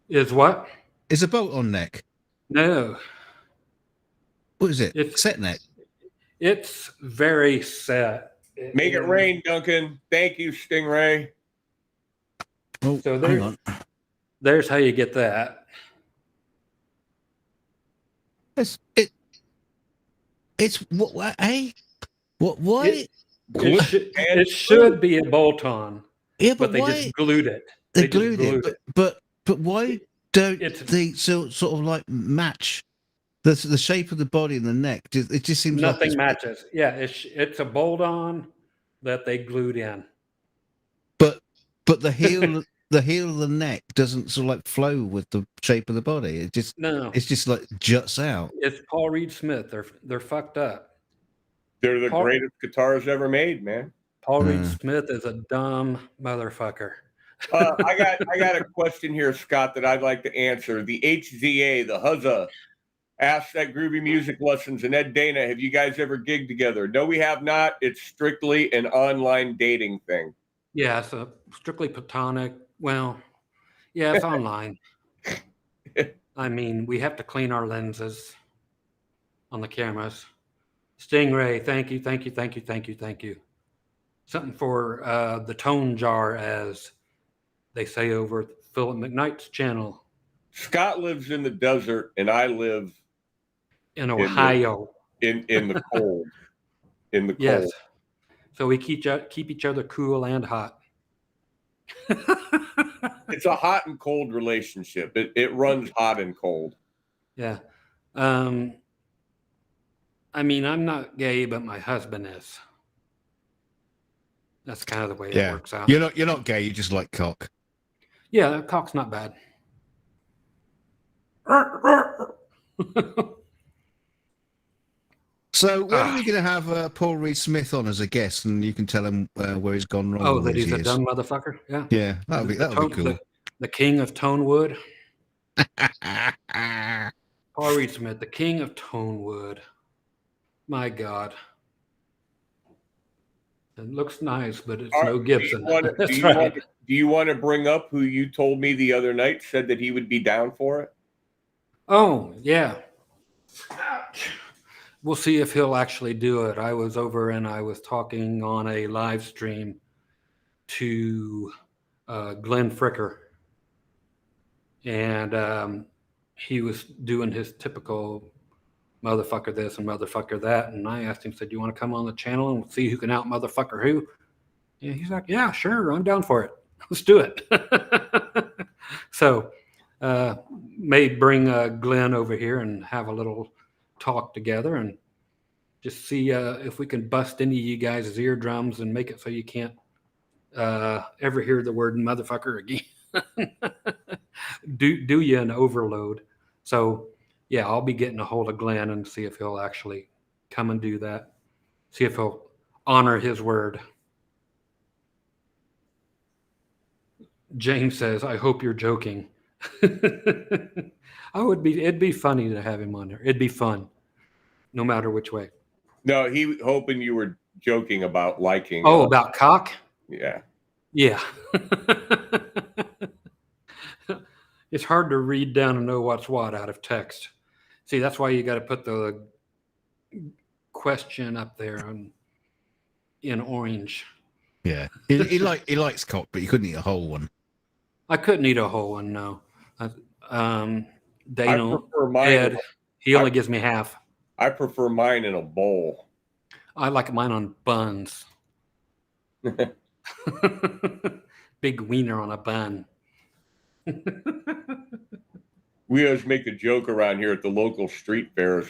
Speaker 1: Is what?
Speaker 3: Is a bolt on neck?
Speaker 1: No.
Speaker 3: What is it?
Speaker 1: It's
Speaker 3: set neck.
Speaker 1: It's very set.
Speaker 2: Make it rain, Duncan. Thank you, Stingray.
Speaker 3: Oh,
Speaker 1: So
Speaker 3: hang on.
Speaker 1: there's how you get that.
Speaker 3: It's what? Eh? What?
Speaker 1: It should be a bolt-on,
Speaker 3: Yeah,
Speaker 1: but they
Speaker 3: why?
Speaker 1: just glued it.
Speaker 3: They
Speaker 1: They just
Speaker 3: glued
Speaker 1: glued
Speaker 3: it, but why don't
Speaker 1: It's
Speaker 3: they sort of like match the shape of the body and the neck? It just seems like
Speaker 1: nothing
Speaker 3: it's
Speaker 1: matches. Yeah, it's a bolt on that they glued in.
Speaker 3: but the heel of the neck doesn't sort of like flow with the shape of the body.
Speaker 1: No,
Speaker 3: It's just like juts out.
Speaker 1: it's Paul Reed Smith. They're fucked up.
Speaker 2: They're the
Speaker 1: Paul,
Speaker 2: greatest guitars ever made, man.
Speaker 1: Paul Reed
Speaker 3: Uh,
Speaker 1: Smith is a dumb motherfucker.
Speaker 2: I got a question here, Scott, that I'd like to answer. The HZA, the Huzza, asked at Groovy Music Lessons and Ed Dana, have you guys ever gigged together? No, we have not. It's strictly an online dating thing.
Speaker 1: Yeah, it's a strictly platonic. Well, yeah, it's online. I mean, we have to clean our lenses on the cameras. Stingray, thank you, thank you, thank you, thank you, thank you. Something for the tone jar, as they say over Philip McKnight's channel
Speaker 2: Scott lives in the desert, and I live
Speaker 1: in Ohio.
Speaker 2: in the cold. In the
Speaker 1: Yes.
Speaker 2: cold.
Speaker 1: So we keep each other cool and hot.
Speaker 2: It's a hot and cold relationship. It runs hot and cold.
Speaker 1: Yeah. I mean, I'm not gay, but my husband is. That's kind of the way it works out.
Speaker 3: You're not gay. You just like cock.
Speaker 1: Yeah, cock's not bad.
Speaker 3: So when are we going to have Paul Reed Smith on as a guest, and you can tell him where he's gone wrong?
Speaker 1: Oh,
Speaker 3: all
Speaker 1: that
Speaker 3: these
Speaker 1: he's a
Speaker 3: years?
Speaker 1: dumb motherfucker? Yeah.
Speaker 3: Yeah, that'll be cool.
Speaker 1: The king of Tonewood. Paul Reed Smith, the king of Tonewood. My God. It looks nice, but it's no Gibson. That's right.
Speaker 2: Do you want to bring up who you told me the other night said that he would be down for it?
Speaker 1: Oh, yeah. We'll see if he'll actually do it. I was over and I was talking on a live stream to Glenn Fricker. And he was doing his typical motherfucker this and motherfucker that. And I asked him, said, you want to come on the channel and see who can out motherfucker who? And he's like, yeah, sure. I'm down for it. Let's do it. So may bring Glenn over here and have a little talk together and just see if we can bust any of you guys' eardrums and make it so you can't ever hear the word motherfucker again. do you an overload. So yeah, I'll be getting a hold of Glenn and see if he'll actually come and do that. See if he'll honor his word. James says, I hope you're joking. It'd be funny to have him on there. It'd be fun, no matter which way.
Speaker 2: No, he hoping you were joking about liking.
Speaker 1: Oh, about cock?
Speaker 2: Yeah.
Speaker 1: Yeah. It's hard to read down and know what's what out of text. See, that's why you got to put the question up there in orange.
Speaker 3: Yeah, he likes cock, but he couldn't eat a whole one.
Speaker 1: I couldn't eat a whole one, no. Dana,
Speaker 2: Ed,
Speaker 1: he only gives me half.
Speaker 2: I prefer mine in a bowl.
Speaker 1: I like mine on buns. Big wiener on a bun.
Speaker 2: We always make a joke around here at the local street fairs.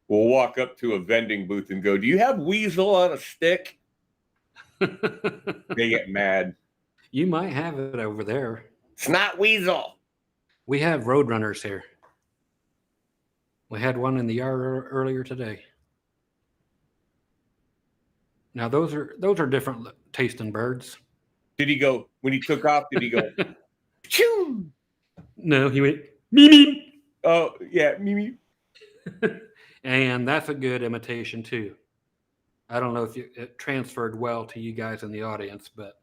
Speaker 2: We'll walk up to a vending booth and go, do you have weasel on a stick? They get mad.
Speaker 1: You might have it over there.
Speaker 2: It's not weasel.
Speaker 1: We have roadrunners here. We had one in the yard earlier today. Now those are different tasting birds.
Speaker 2: Did he go, when he took off, did he go, choo?
Speaker 1: No, he went, me.
Speaker 2: Oh, yeah, me.
Speaker 1: And that's a good imitation too. I don't know if it transferred well to you guys in the audience, but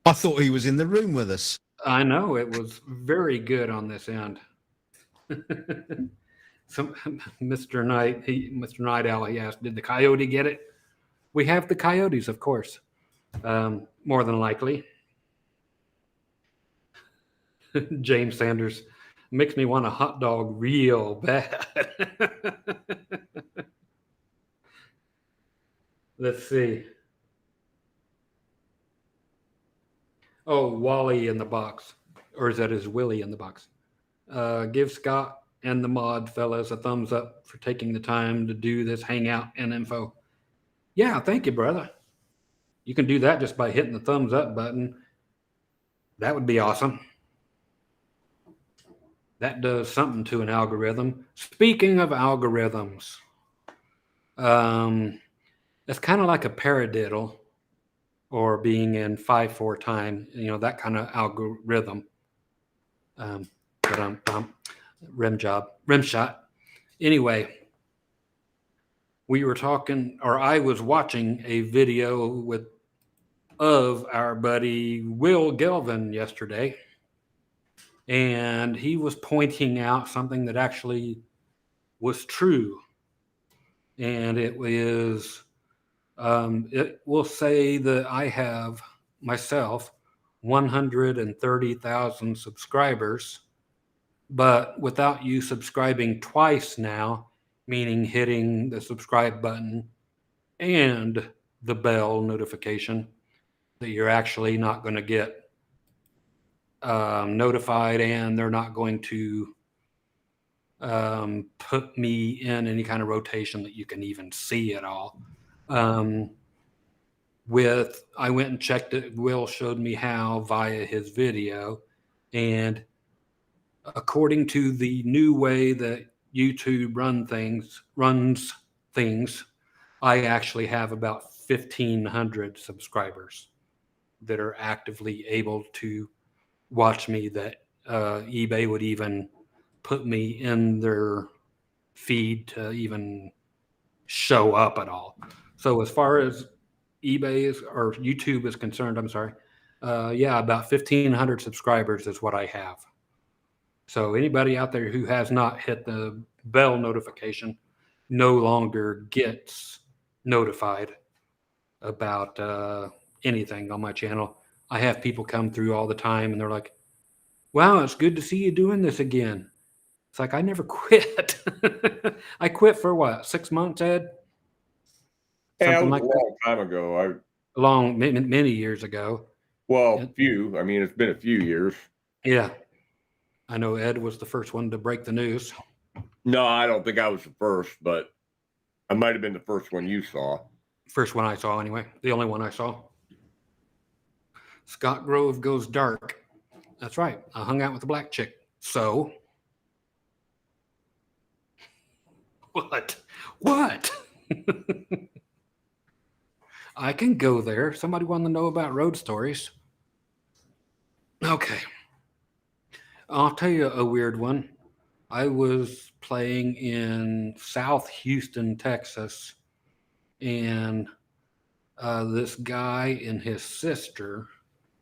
Speaker 3: I thought he was in the room with us.
Speaker 1: I know it was very good on this end. So Mr. Night Owl, he asked, did the coyote get it? We have the coyotes, of course, more than likely. James Sanders makes me want a hot dog real bad. Let's see. Oh, Wally in the box. Or is that his Willie in the box? Give Scott and the mod fellas a thumbs up for taking the time to do this hangout and info. Yeah, thank you, brother. You can do that just by hitting the thumbs up button. That would be awesome. That does something to an algorithm. Speaking of algorithms, it's kind of like a paradiddle or being in 5/4 time, that kind of algorithm. Rim shot. Anyway, we were talking, or I was watching a video of our buddy Will Gelvin yesterday, and he was pointing out something that actually was true, and it will say that I have myself 130,000 subscribers, but without you subscribing twice now, meaning hitting the subscribe button and the bell notification, that you're actually not going to get notified, and they're not going to put me in any kind of rotation that you can even see at all. I went and checked it. Will showed me how via his video, and according to the new way that YouTube runs things, I actually have about 1,500 subscribers that are actively able to watch me, that eBay would even put me in their feed to even show up at all. So as far as YouTube is concerned, I'm sorry. About 1,500 subscribers is what I have. So anybody out there who has not hit the bell notification no longer gets notified about anything on my channel. I have people come through all the time and they're like, wow, it's good to see you doing this again. It's like, I never quit. I quit for what, 6 months, Ed?
Speaker 2: Something like a long time ago.
Speaker 1: Many years ago.
Speaker 2: Well, few. I mean, it's been a few years.
Speaker 1: Yeah. I know Ed was the first one to break the news.
Speaker 2: No, I don't think I was the first, but I might have been the first one you saw.
Speaker 1: First one I saw, anyway. The only one I saw. Scott Grove goes dark. That's right. I hung out with a black chick. So? What? I can go there. Somebody want to know about road stories? Okay. I'll tell you a weird one. I was playing in South Houston, Texas, and this guy and his sister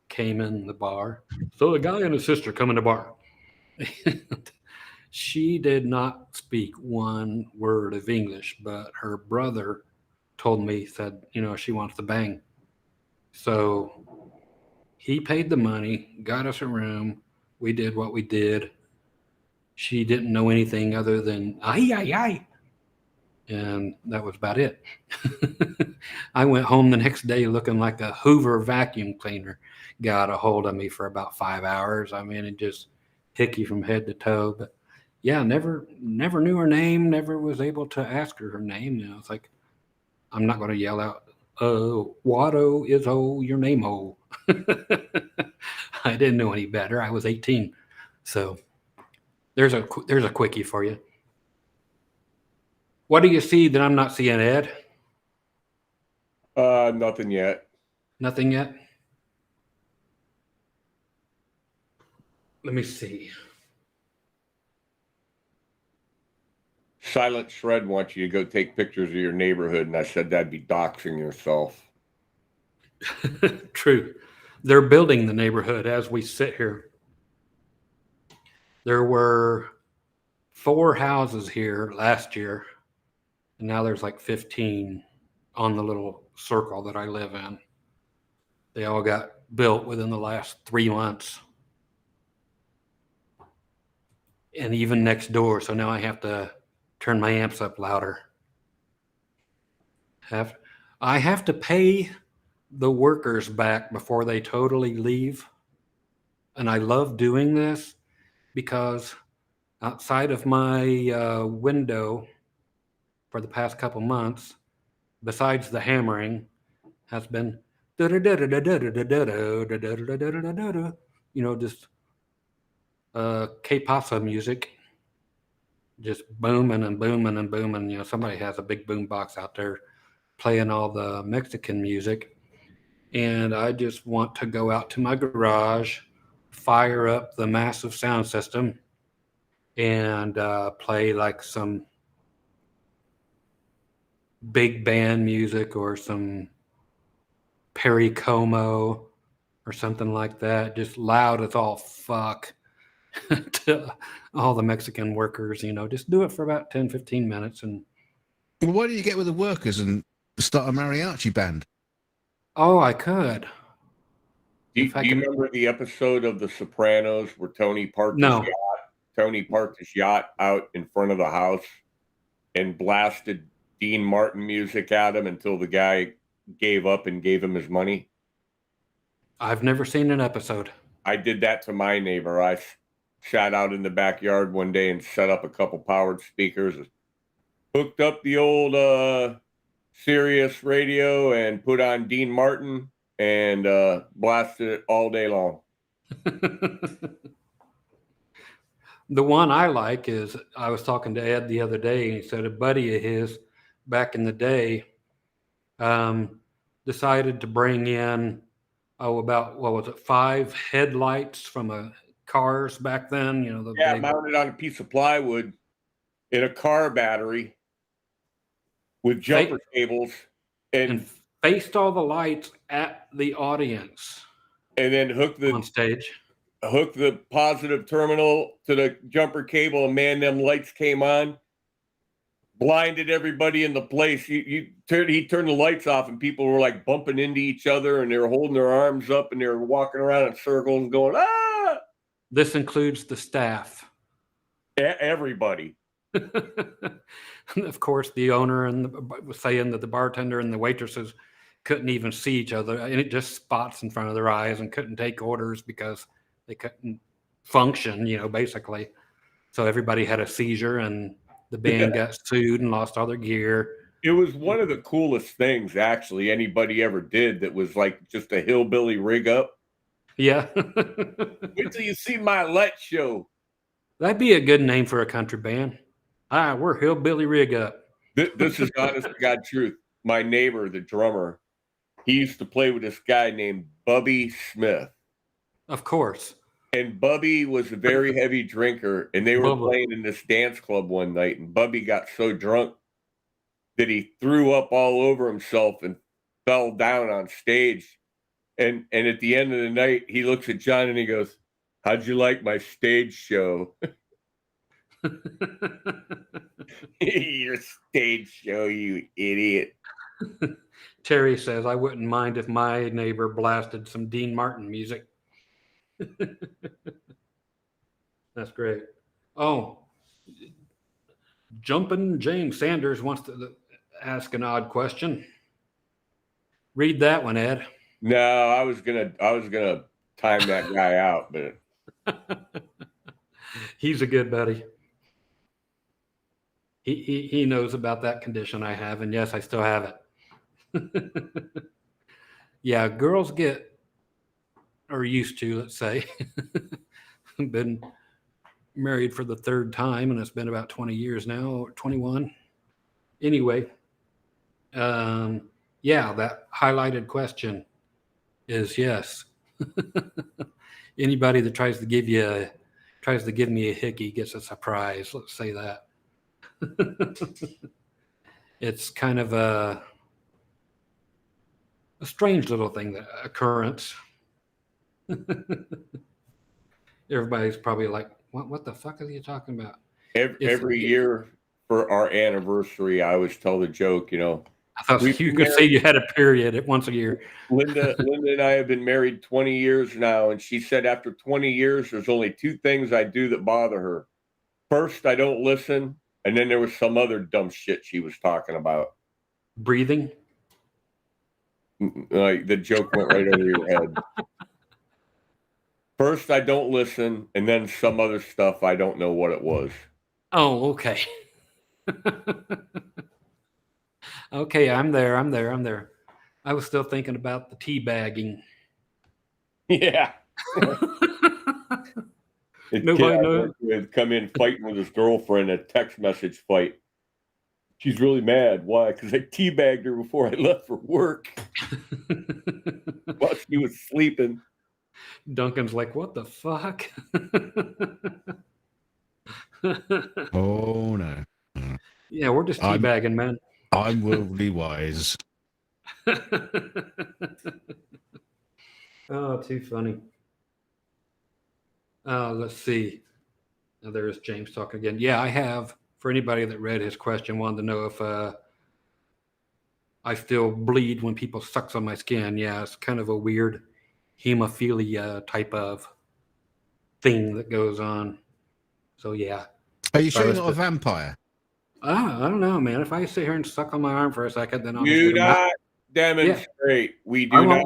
Speaker 1: came in the bar. So the guy and his sister come in the bar. She did not speak one word of English, but her brother told me, said, she wants to bang. So he paid the money, got us a room. We did what we did. She didn't know anything other than ay, ay, ay. And that was about it. I went home the next day looking like a Hoover vacuum cleaner got a hold of me for about 5 hours. I mean, it just hickey from head to toe. But yeah, never knew her name, never was able to ask her name. It's like, I'm not going to yell out, Watto is your name, I didn't know any better. I was 18. So there's a quickie for you. What do you see that I'm not seeing, Ed?
Speaker 2: Nothing yet.
Speaker 1: Nothing yet? Let me see.
Speaker 2: Silent Shred wants you to go take pictures of your neighborhood, and I said that'd be doxing yourself.
Speaker 1: True. They're building the neighborhood as we sit here. There were 4 houses here last year, and now there's like 15 on the little circle that I live in. They all got built within the last 3 months. And even next door, so now I have to turn my amps up louder. I have to pay the workers back before they totally leave. And I love doing this because outside of my window for the past couple months, besides the hammering, has been just K-pasa music, just booming and booming and booming. Somebody has a big boom box out there playing all the Mexican music, and I just want to go out to my garage, fire up the massive sound system, and play like some big band music or some Perry Como or something like that, just loud as all fuck to all the Mexican workers. Just do it for about 10-15 minutes. And
Speaker 3: Well, why don't you get with the workers and start a mariachi band?
Speaker 1: I could.
Speaker 2: Do
Speaker 1: If I
Speaker 2: you
Speaker 1: could-
Speaker 2: remember the episode of The Sopranos where Tony parked
Speaker 1: No.
Speaker 2: his yacht out in front of the house and blasted Dean Martin music at him until the guy gave up and gave him his money?
Speaker 1: I've never seen an episode.
Speaker 2: I did that to my neighbor. I sat out in the backyard one day and set up a couple powered speakers, hooked up the old Sirius radio and put on Dean Martin and blasted it all day long.
Speaker 1: The one I like is, I was talking to Ed the other day, and he said a buddy of his back in the day decided to bring in, about, what was it, 5 headlights from cars back then. The big,
Speaker 2: Mounted on a piece of plywood in a car battery with jumper cables
Speaker 1: and faced all the lights at the audience
Speaker 2: and then hooked
Speaker 1: on stage.
Speaker 2: the positive terminal to the jumper cable, and man, them lights came on, blinded everybody in the place. He turned the lights off, and people were like bumping into each other, and they were holding their arms up, and they were walking around in circles and going, ah!
Speaker 1: This includes the staff.
Speaker 2: Everybody.
Speaker 1: Of course, the owner was saying that the bartender and the waitresses couldn't even see each other, and it just spots in front of their eyes, and couldn't take orders because they couldn't function, basically. So everybody had a seizure, and the band got sued and lost all their gear.
Speaker 2: It was one of the coolest things, actually, anybody ever did that was like just a hillbilly rig up.
Speaker 1: Yeah.
Speaker 2: Wait till you see my light show.
Speaker 1: That'd be a good name for a country band. Hi, we're Hillbilly Rig Up.
Speaker 2: This is honest to God truth. My neighbor, the drummer, he used to play with this guy named Bubby Smith.
Speaker 1: Of course.
Speaker 2: And Bubby was a very heavy drinker, and they were
Speaker 1: Bubba.
Speaker 2: playing in this dance club one night, and Bubby got so drunk that he threw up all over himself and fell down on stage. And at the end of the night, he looks at John and he goes, "How'd you like my stage show?" Your stage show, you idiot.
Speaker 1: Terry says, I wouldn't mind if my neighbor blasted some Dean Martin music. That's great. Oh, Jumpin' James Sanders wants to ask an odd question. Read that one, Ed.
Speaker 2: No, I was gonna time that guy out, but
Speaker 1: He's a good buddy. He knows about that condition I have, and yes, I still have it. Yeah, girls get, or used to, let's say, been married for the 3rd time, and it's been about 20 years now, or 21. Anyway, yeah, that highlighted question is yes. Anybody that tries to give me a hickey gets a surprise. Let's say that. It's kind of a strange little thing, that occurrence. Everybody's probably like, what the fuck are you talking about?
Speaker 2: every year for our anniversary, I always tell the joke,
Speaker 1: I thought you could say you had a period once a year.
Speaker 2: Linda and I have been married 20 years now, and she said after 20 years, there's only 2 things I do that bother her. First, I don't listen, and then there was some other dumb shit she was talking about.
Speaker 1: Breathing?
Speaker 2: Like the joke went right over your head. First, I don't listen, and then some other stuff I don't know what it was.
Speaker 1: Oh, okay. Okay, I'm there. I was still thinking about the teabagging.
Speaker 2: Yeah. The
Speaker 1: Nobody
Speaker 2: kid I
Speaker 1: knows.
Speaker 2: worked with come in fighting with his girlfriend, a text message fight. She's really mad. Why? Because I teabagged her before I left for work while she was sleeping.
Speaker 1: Duncan's like, what the fuck?
Speaker 3: Oh no.
Speaker 1: Yeah, we're just
Speaker 3: I'm-
Speaker 1: teabagging, man.
Speaker 3: I'm worldly wise.
Speaker 1: Oh, too funny. Let's see. Now there's James talking again. Yeah, I have. For anybody that read his question, wanted to know if I still bleed when people sucks on my skin. Yeah, it's kind of a weird hemophilia type of thing that goes on. So yeah.
Speaker 3: Are you sure you're
Speaker 1: Sorry,
Speaker 3: not a vampire?
Speaker 1: I don't know, man. If I sit here and suck on my arm for a second, then I'll just
Speaker 2: Do
Speaker 1: get a mouth-
Speaker 2: not demonstrate. We do
Speaker 1: I
Speaker 2: not.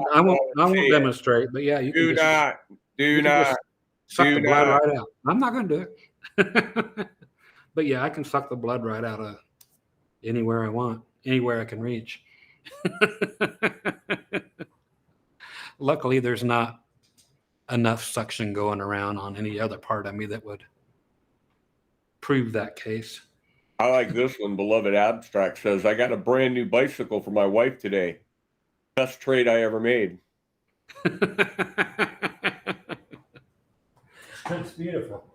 Speaker 1: won't demonstrate, but yeah, you
Speaker 2: Do
Speaker 1: can just
Speaker 2: not. Do
Speaker 1: you can just
Speaker 2: not.
Speaker 1: suck
Speaker 2: do
Speaker 1: the blood
Speaker 2: not.
Speaker 1: right out. I'm not going to do it. But yeah, I can suck the blood right out of anywhere I want, anywhere I can reach. Luckily, there's not enough suction going around on any other part of me that would prove that case.
Speaker 2: I like this one. Beloved Abstract says, I got a brand new bicycle for my wife today. Best trade I ever made.
Speaker 1: That's beautiful.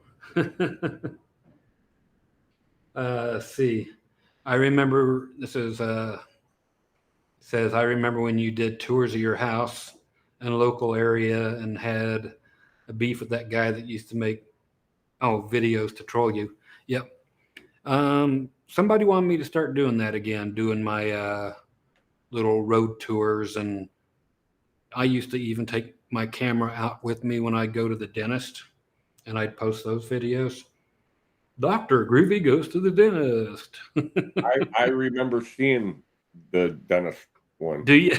Speaker 1: Let's see. I remember this is says I remember when you did tours of your house in a local area and had a beef with that guy that used to make videos to troll you. Yep. Somebody wanted me to start doing that again, doing my little road tours, and I used to even take my camera out with me when I go to the dentist, and I'd post those videos. Dr. Groovy goes to the dentist.
Speaker 2: I remember seeing the dentist one.
Speaker 1: Do you?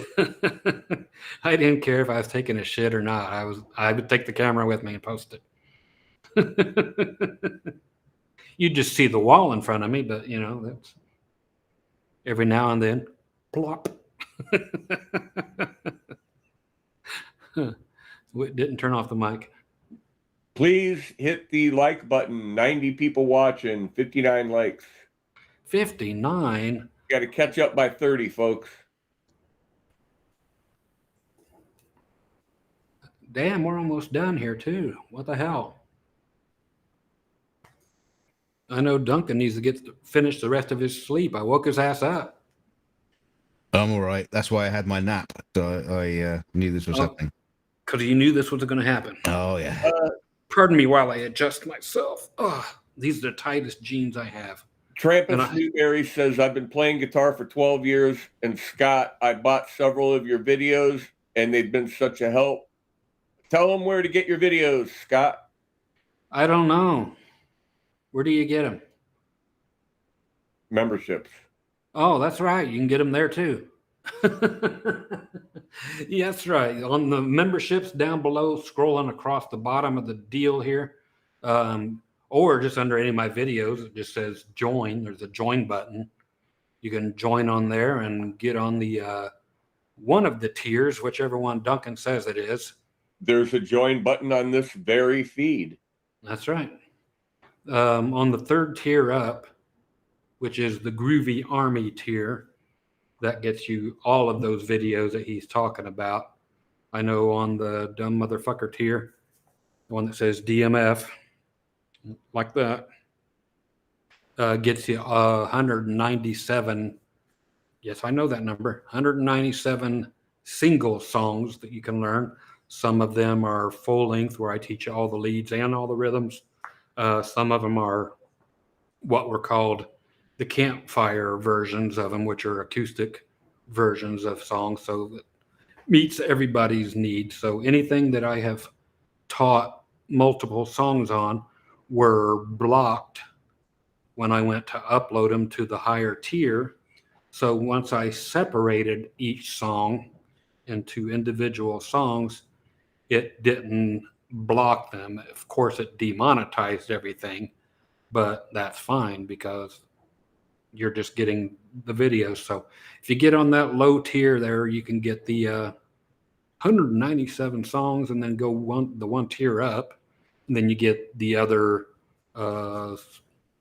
Speaker 1: I didn't care if I was taking a shit or not. I would take the camera with me and post it. You'd just see the wall in front of me, but that's every now and then, plop. Didn't turn off the mic.
Speaker 2: Please hit the like button. 90 people watching, 59 likes.
Speaker 1: 59.
Speaker 2: Got to catch up by 30, folks.
Speaker 1: Damn, we're almost done here too. What the hell? I know Duncan needs to finish the rest of his sleep. I woke his ass up.
Speaker 3: I'm all right. That's why I had my nap. So I knew this was happening.
Speaker 1: Because you knew this was going to happen.
Speaker 3: Oh, yeah.
Speaker 1: Pardon me while I adjust myself. Oh, these are the tightest jeans I have.
Speaker 2: Trampus Newberry says, I've been playing guitar for 12 years. And Scott, I bought several of your videos, and they've been such a help. Tell them where to get your videos, Scott.
Speaker 1: I don't know. Where do you get them?
Speaker 2: Memberships.
Speaker 1: Oh, that's right. You can get them there too. Yeah, that's right. On the memberships down below, scrolling across the bottom of the deal here, or just under any of my videos, it just says join. There's a join button. You can join on there and get on the one of the tiers, whichever one Duncan says it is.
Speaker 2: There's a join button on this very feed.
Speaker 1: That's right. On the third tier up, which is the Groovy Army tier, that gets you all of those videos that he's talking about. I know on the Dumb Motherfucker tier, the one that says DMF, like that, gets you 197. Yes, I know that number. 197 single songs that you can learn. Some of them are full length, where I teach you all the leads and all the rhythms. Some of them are what were called the campfire versions of them, which are acoustic versions of songs, so that meets everybody's needs. So anything that I have taught multiple songs on were blocked when I went to upload them to the higher tier. So once I separated each song into individual songs, it didn't block them. Of course, it demonetized everything, but that's fine because you're just getting the videos. So if you get on that low tier there, you can get the 197 songs and then go the one tier up. And then you get the other about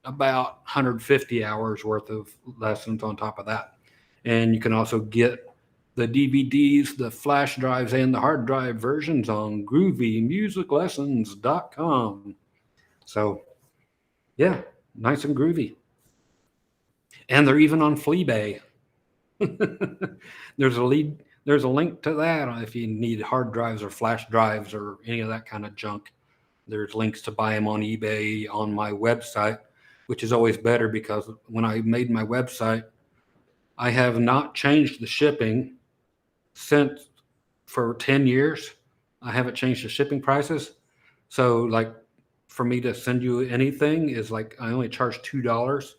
Speaker 1: 150 hours worth of lessons on top of that. And you can also get the DVDs, the flash drives, and the hard drive versions on groovymusiclessons.com. So, yeah, nice and groovy. And they're even on Fleabay. There's a link to that if you need hard drives or flash drives or any of that kind of junk. There's links to buy them on eBay on my website, which is always better because when I made my website, I have not changed the shipping since for 10 years. I haven't changed the shipping prices. So like for me to send you anything is like I only charge $2.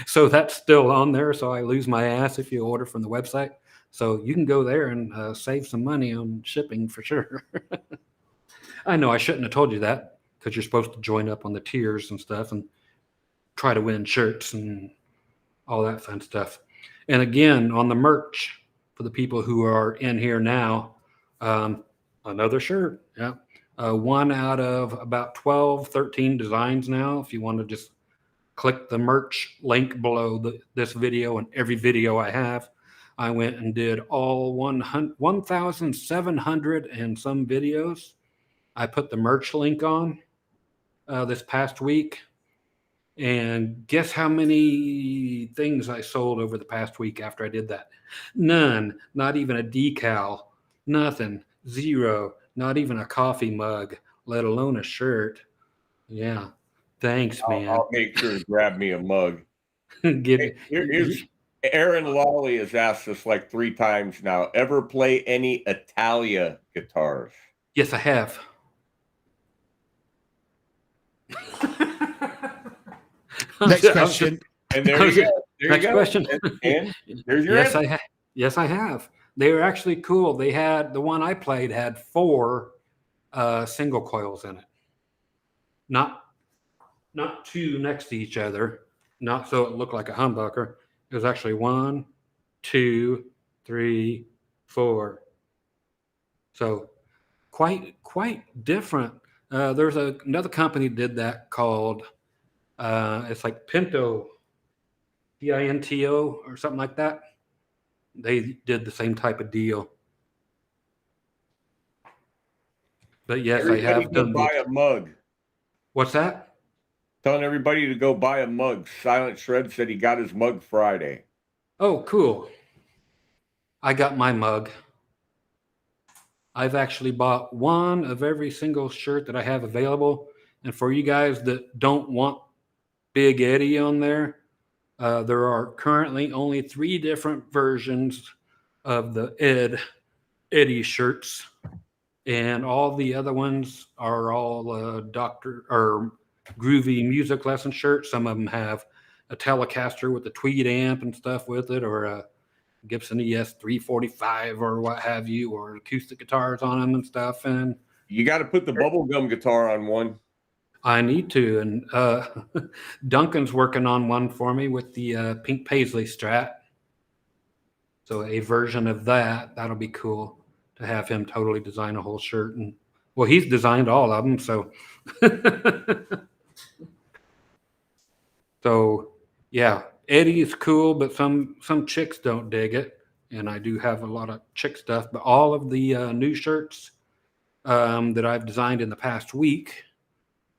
Speaker 1: So that's still on there. So I lose my ass if you order from the website. So you can go there and save some money on shipping for sure. I know I shouldn't have told you that because you're supposed to join up on the tiers and stuff and try to win shirts and all that fun stuff. And again, on the merch for the people who are in here now, another shirt. Yeah. One out of about 12, 13 designs now. If you want to just click the merch link below this video and every video I have, I went and did all 1,700 and some videos. I put the merch link on this past week. And guess how many things I sold over the past week after I did that? None. Not even a decal. Nothing. Zero. Not even a coffee mug, let alone a shirt. Yeah. Thanks, man.
Speaker 2: I'll make sure to grab me a mug.
Speaker 1: Here's
Speaker 2: Aaron Lawley has asked us like 3 times now, ever play any Italia guitars?
Speaker 1: Yes, I have.
Speaker 3: Next question.
Speaker 2: And there you go.
Speaker 1: Next question.
Speaker 2: And there's your answer.
Speaker 1: Yes, I have. They were actually cool. They had the one I played had 4 single coils in it. Not 2 next to each other. Not so it looked like a humbucker. It was actually 1, 2, 3, 4. So quite different. There's another company did that called it's like Pinto, Pinto or something like that. They did the same type of deal. But yes,
Speaker 2: Everybody
Speaker 1: I have done.
Speaker 2: Buy a mug.
Speaker 1: What's that?
Speaker 2: Telling everybody to go buy a mug. Silent Shred said he got his mug Friday.
Speaker 1: Oh, cool. I got my mug. I've actually bought one of every single shirt that I have available. And for you guys that don't want Big Eddie on there, there are currently only 3 different versions of the Eddie shirts. And all the other ones are all Dr. or Groovy Music Lesson shirts. Some of them have a Telecaster with a Tweed amp and stuff with it, or a Gibson ES 345 or what have you, or acoustic guitars on them and stuff. And
Speaker 2: you got to put the bubblegum guitar on one.
Speaker 1: I need to. And Duncan's working on one for me with the Pink Paisley Strat. So a version of that'll be cool to have him totally design a whole shirt. And well, he's designed all of them. So, so yeah, Eddie is cool, but some chicks don't dig it. And I do have a lot of chick stuff, but all of the new shirts that I've designed in the past week,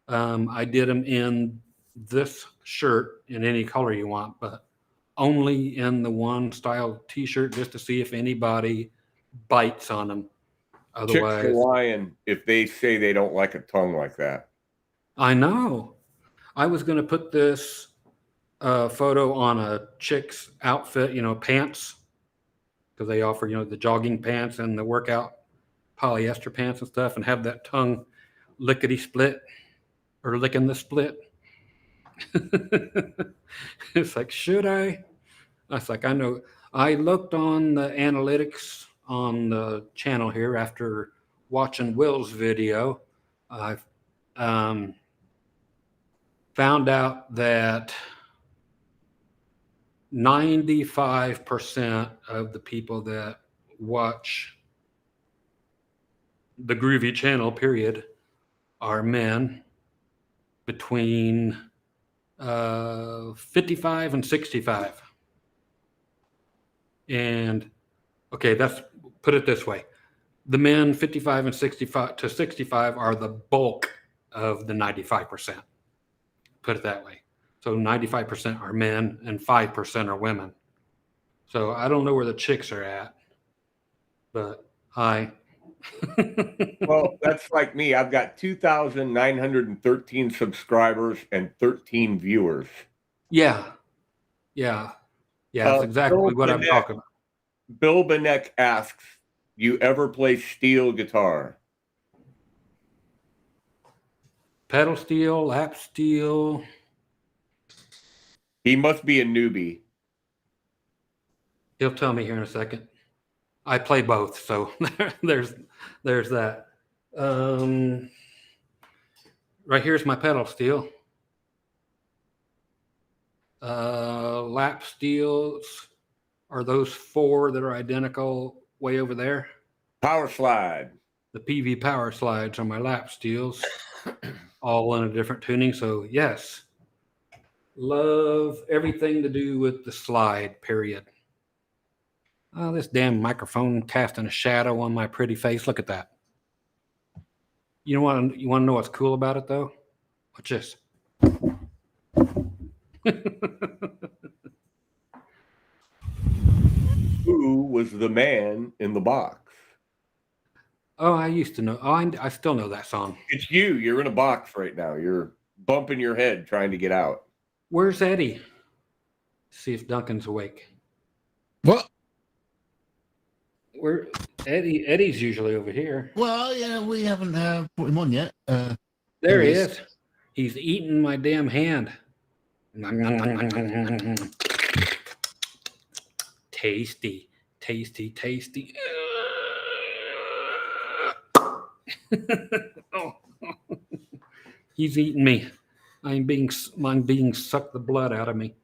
Speaker 1: I did them in this shirt in any color you want, but only in the one style t-shirt just to see if anybody bites on them. Otherwise,
Speaker 2: Chicks are lying if they say they don't like a tongue like that.
Speaker 1: I know. I was going to put this photo on a chick's outfit, pants, because they offer, the jogging pants and the workout polyester pants and stuff, and have that tongue lickety split or licking the split. It's like, should I? I was like, I know I looked on the analytics on the channel here after watching Will's video. I found out that 95% of the people that watch the Groovy channel, period, are men between 55 and 65. And okay, that's put it this way. The men 55 and 65 to 65 are the bulk of the 95%. Put it that way. So 95% are men and 5% are women. So I don't know where the chicks are at, but hi.
Speaker 2: Well, that's like me. I've got 2,913 subscribers and 13 viewers.
Speaker 1: Yeah. That's exactly what I'm talking about.
Speaker 2: Bill Benek asks, you ever play steel guitar?
Speaker 1: Pedal steel, lap steel.
Speaker 2: He must be a newbie.
Speaker 1: He'll tell me here in a second. I play both, so there's that. Right here's my pedal steel. Lap steels are those four that are identical way over there.
Speaker 2: Power slide.
Speaker 1: The PV power slides are my lap steels, all in a different tuning. So yes, love everything to do with the slide, period. Oh, this damn microphone casting a shadow on my pretty face. Look at that. You want to know what's cool about it though? Watch this.
Speaker 2: Who was the man in the box?
Speaker 1: Oh, I used to know. Oh, I still know that song.
Speaker 2: It's you. You're in a box right now. You're bumping your head trying to get out.
Speaker 1: Where's Eddie? See if Duncan's awake.
Speaker 3: What?
Speaker 1: Where Eddie's usually over here.
Speaker 3: Well, yeah, we haven't put him on yet.
Speaker 1: There he is. He's eating my damn hand. Tasty. Oh. He's eating me. I'm being sucked the blood out of me.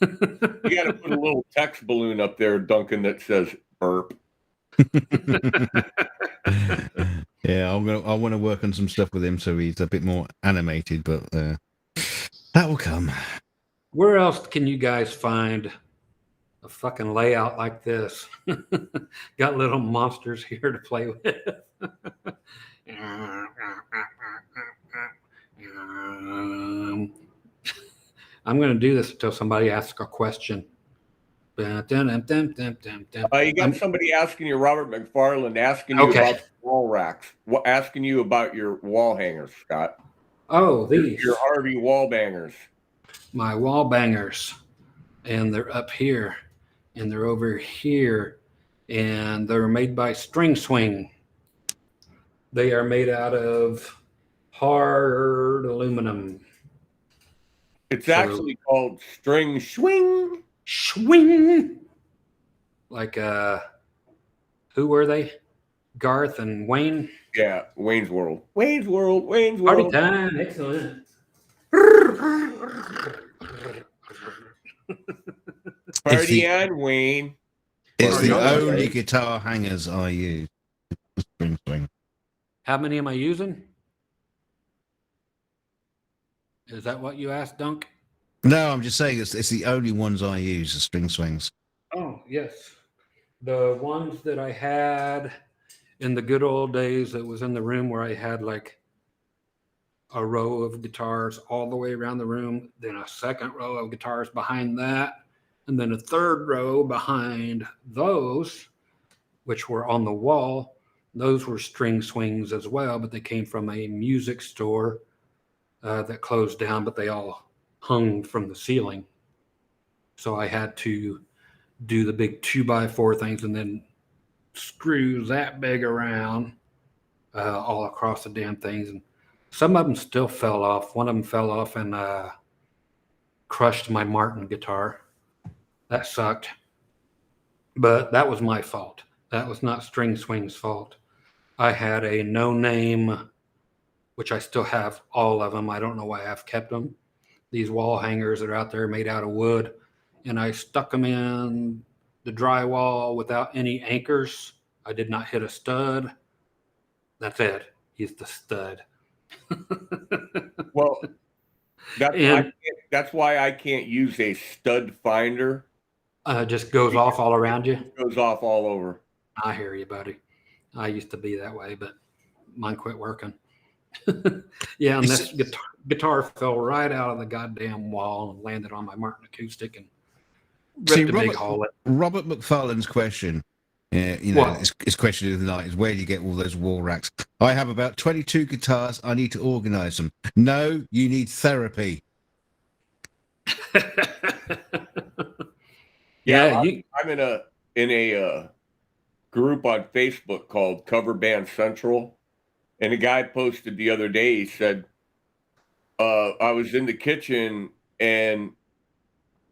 Speaker 2: You got to put a little text balloon up there, Duncan, that says burp.
Speaker 3: Yeah, I want to work on some stuff with him so he's a bit more animated, but that will come.
Speaker 1: Where else can you guys find a fucking layout like this? Got little monsters here to play with. I'm going to do this until somebody asks a question.
Speaker 2: You got somebody asking you, Robert McFarland, asking you about wall racks, asking you about your wall hangers, Scott.
Speaker 1: Oh, these.
Speaker 2: Your Harvey wall bangers.
Speaker 1: My wall bangers. And they're up here. And they're over here. And they're made by String Swing. They are made out of hard aluminum.
Speaker 2: It's actually called String Swing.
Speaker 1: Swing. Like who were they? Garth and Wayne?
Speaker 2: Yeah, Wayne's World. Wayne's World.
Speaker 1: Party time. Excellent.
Speaker 2: Party on, Wayne.
Speaker 3: It's the only guitar hangers I use. String Swing.
Speaker 1: How many am I using? Is that what you asked, Dunk?
Speaker 3: No, I'm just saying it's the only ones I use, the String Swings.
Speaker 1: Oh, yes. The ones that I had in the good old days that was in the room where I had like a row of guitars all the way around the room, then a second row of guitars behind that, and then a third row behind those, which were on the wall. Those were String Swings as well, but they came from a music store that closed down, but they all hung from the ceiling. So I had to do the big 2x4 things and then screw that big around all across the damn things. And some of them still fell off. One of them fell off and crushed my Martin guitar. That sucked. But that was my fault. That was not String Swing's fault. I had a no name, which I still have all of them. I don't know why I've kept them. These wall hangers that are out there made out of wood, and I stuck them in the drywall without any anchors. I did not hit a stud. That's it. He's the stud.
Speaker 2: Well,
Speaker 1: And
Speaker 2: that's why I can't use a stud finder.
Speaker 1: just goes off all around you.
Speaker 2: It goes off all over.
Speaker 1: I hear you, buddy. I used to be that way, but mine quit working. Yeah, and this guitar fell right out of the goddamn wall and landed on my Martin acoustic and ripped a big hole.
Speaker 3: Robert McFarlane's question, his question of the night is, where do you get all those wall racks? I have about 22 guitars. I need to organize them. No, you
Speaker 1: Yeah,
Speaker 3: need therapy.
Speaker 2: I'm in a group on Facebook called Cover Band Central, and a guy posted the other day. He said, "I was in the kitchen and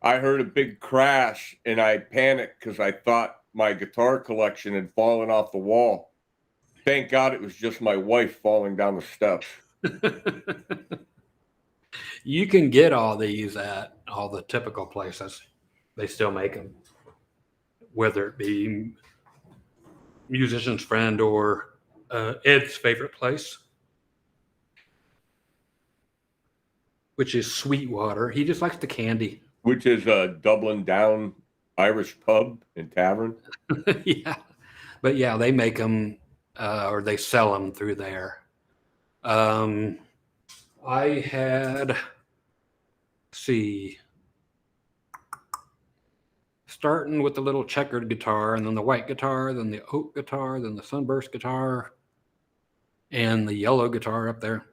Speaker 2: I heard a big crash, and I panicked because I thought my guitar collection had fallen off the wall. Thank God it was just my wife falling down the steps."
Speaker 1: You can get all these at all the typical places. They still make them, whether it be Musician's Friend or Ed's favorite place, which is Sweetwater. He just likes the candy.
Speaker 2: Which is a Dublin Down Irish pub and tavern.
Speaker 1: Yeah, but yeah, they make them or they sell them through there. I had, starting with the little checkered guitar, and then the white guitar, then the oak guitar, then the sunburst guitar, and the yellow guitar up there.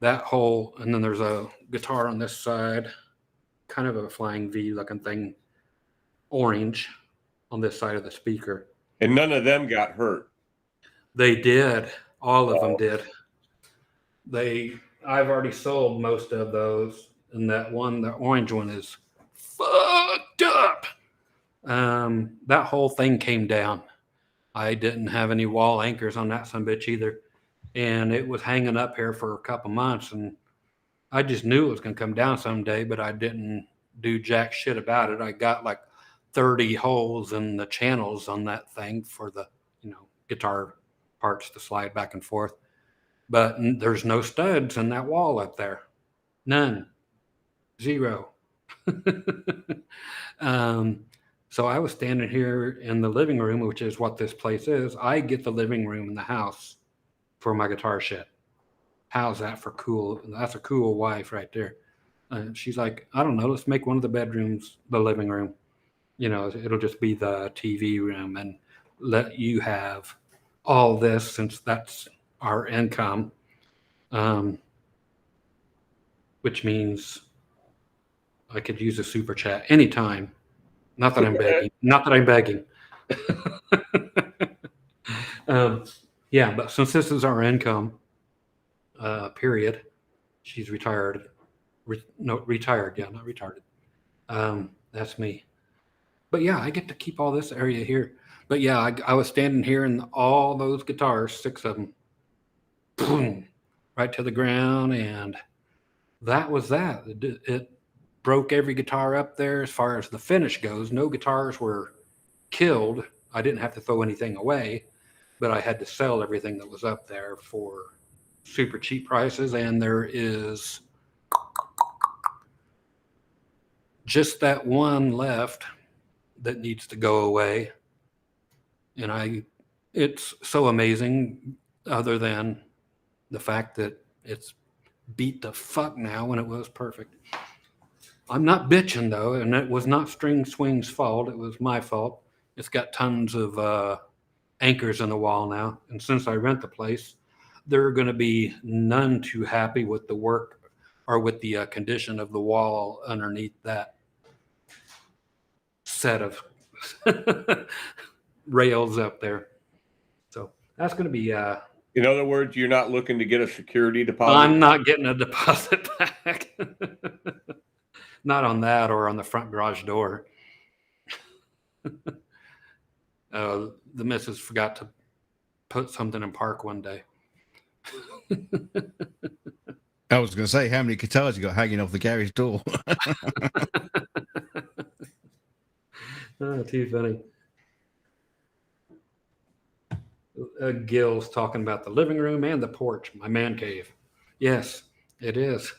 Speaker 1: That whole, and then there's a guitar on this side, kind of a flying V looking thing, orange on this side of the speaker.
Speaker 2: And none of them got hurt.
Speaker 1: They did. All of them did. I've already sold most of those, and that one, the orange one, is fucked up. That whole thing came down. I didn't have any wall anchors on that sumbitch either, and it was hanging up here for a couple months, and I just knew it was going to come down someday, but I didn't do jack shit about it. I got like 30 holes in the channels on that thing for the, guitar parts to slide back and forth. But there's no studs in that wall up there. None. Zero. So I was standing here in the living room, which is what this place is. I get the living room in the house for my guitar shit. How's that for cool? That's a cool wife right there. She's like, I don't know, let's make one of the bedrooms the living room. It'll just be the TV room and let you have all this since that's our income, which means I could use a super chat anytime. Not that I'm begging. Yeah, but since this is our income, period, she's retired. Retired. Yeah, not retarded. That's me. But yeah, I get to keep all this area here. But yeah, I was standing here and all those guitars, 6 of them, boom, right to the ground. And that was that. It broke every guitar up there as far as the finish goes. No guitars were killed. I didn't have to throw anything away, but I had to sell everything that was up there for super cheap prices. And there is just that one left that needs to go away. And it's so amazing, other than the fact that it's beat the fuck now when it was perfect. I'm not bitching though, and it was not String Swing's fault. It was my fault. It's got tons of anchors in the wall now. And since I rent the place, they're going to be none too happy with the work or with the condition of the wall underneath that set of rails up there. So that's going to be
Speaker 2: in other words, you're not looking to get a security deposit?
Speaker 1: I'm not getting a deposit back. Not on that or on the front garage door. The missus forgot to put something in park one day.
Speaker 3: I was going to say, how many guitars you got hanging off the garage door?
Speaker 1: Oh, too funny. Gil's talking about the living room and the porch, my man cave. Yes, it is.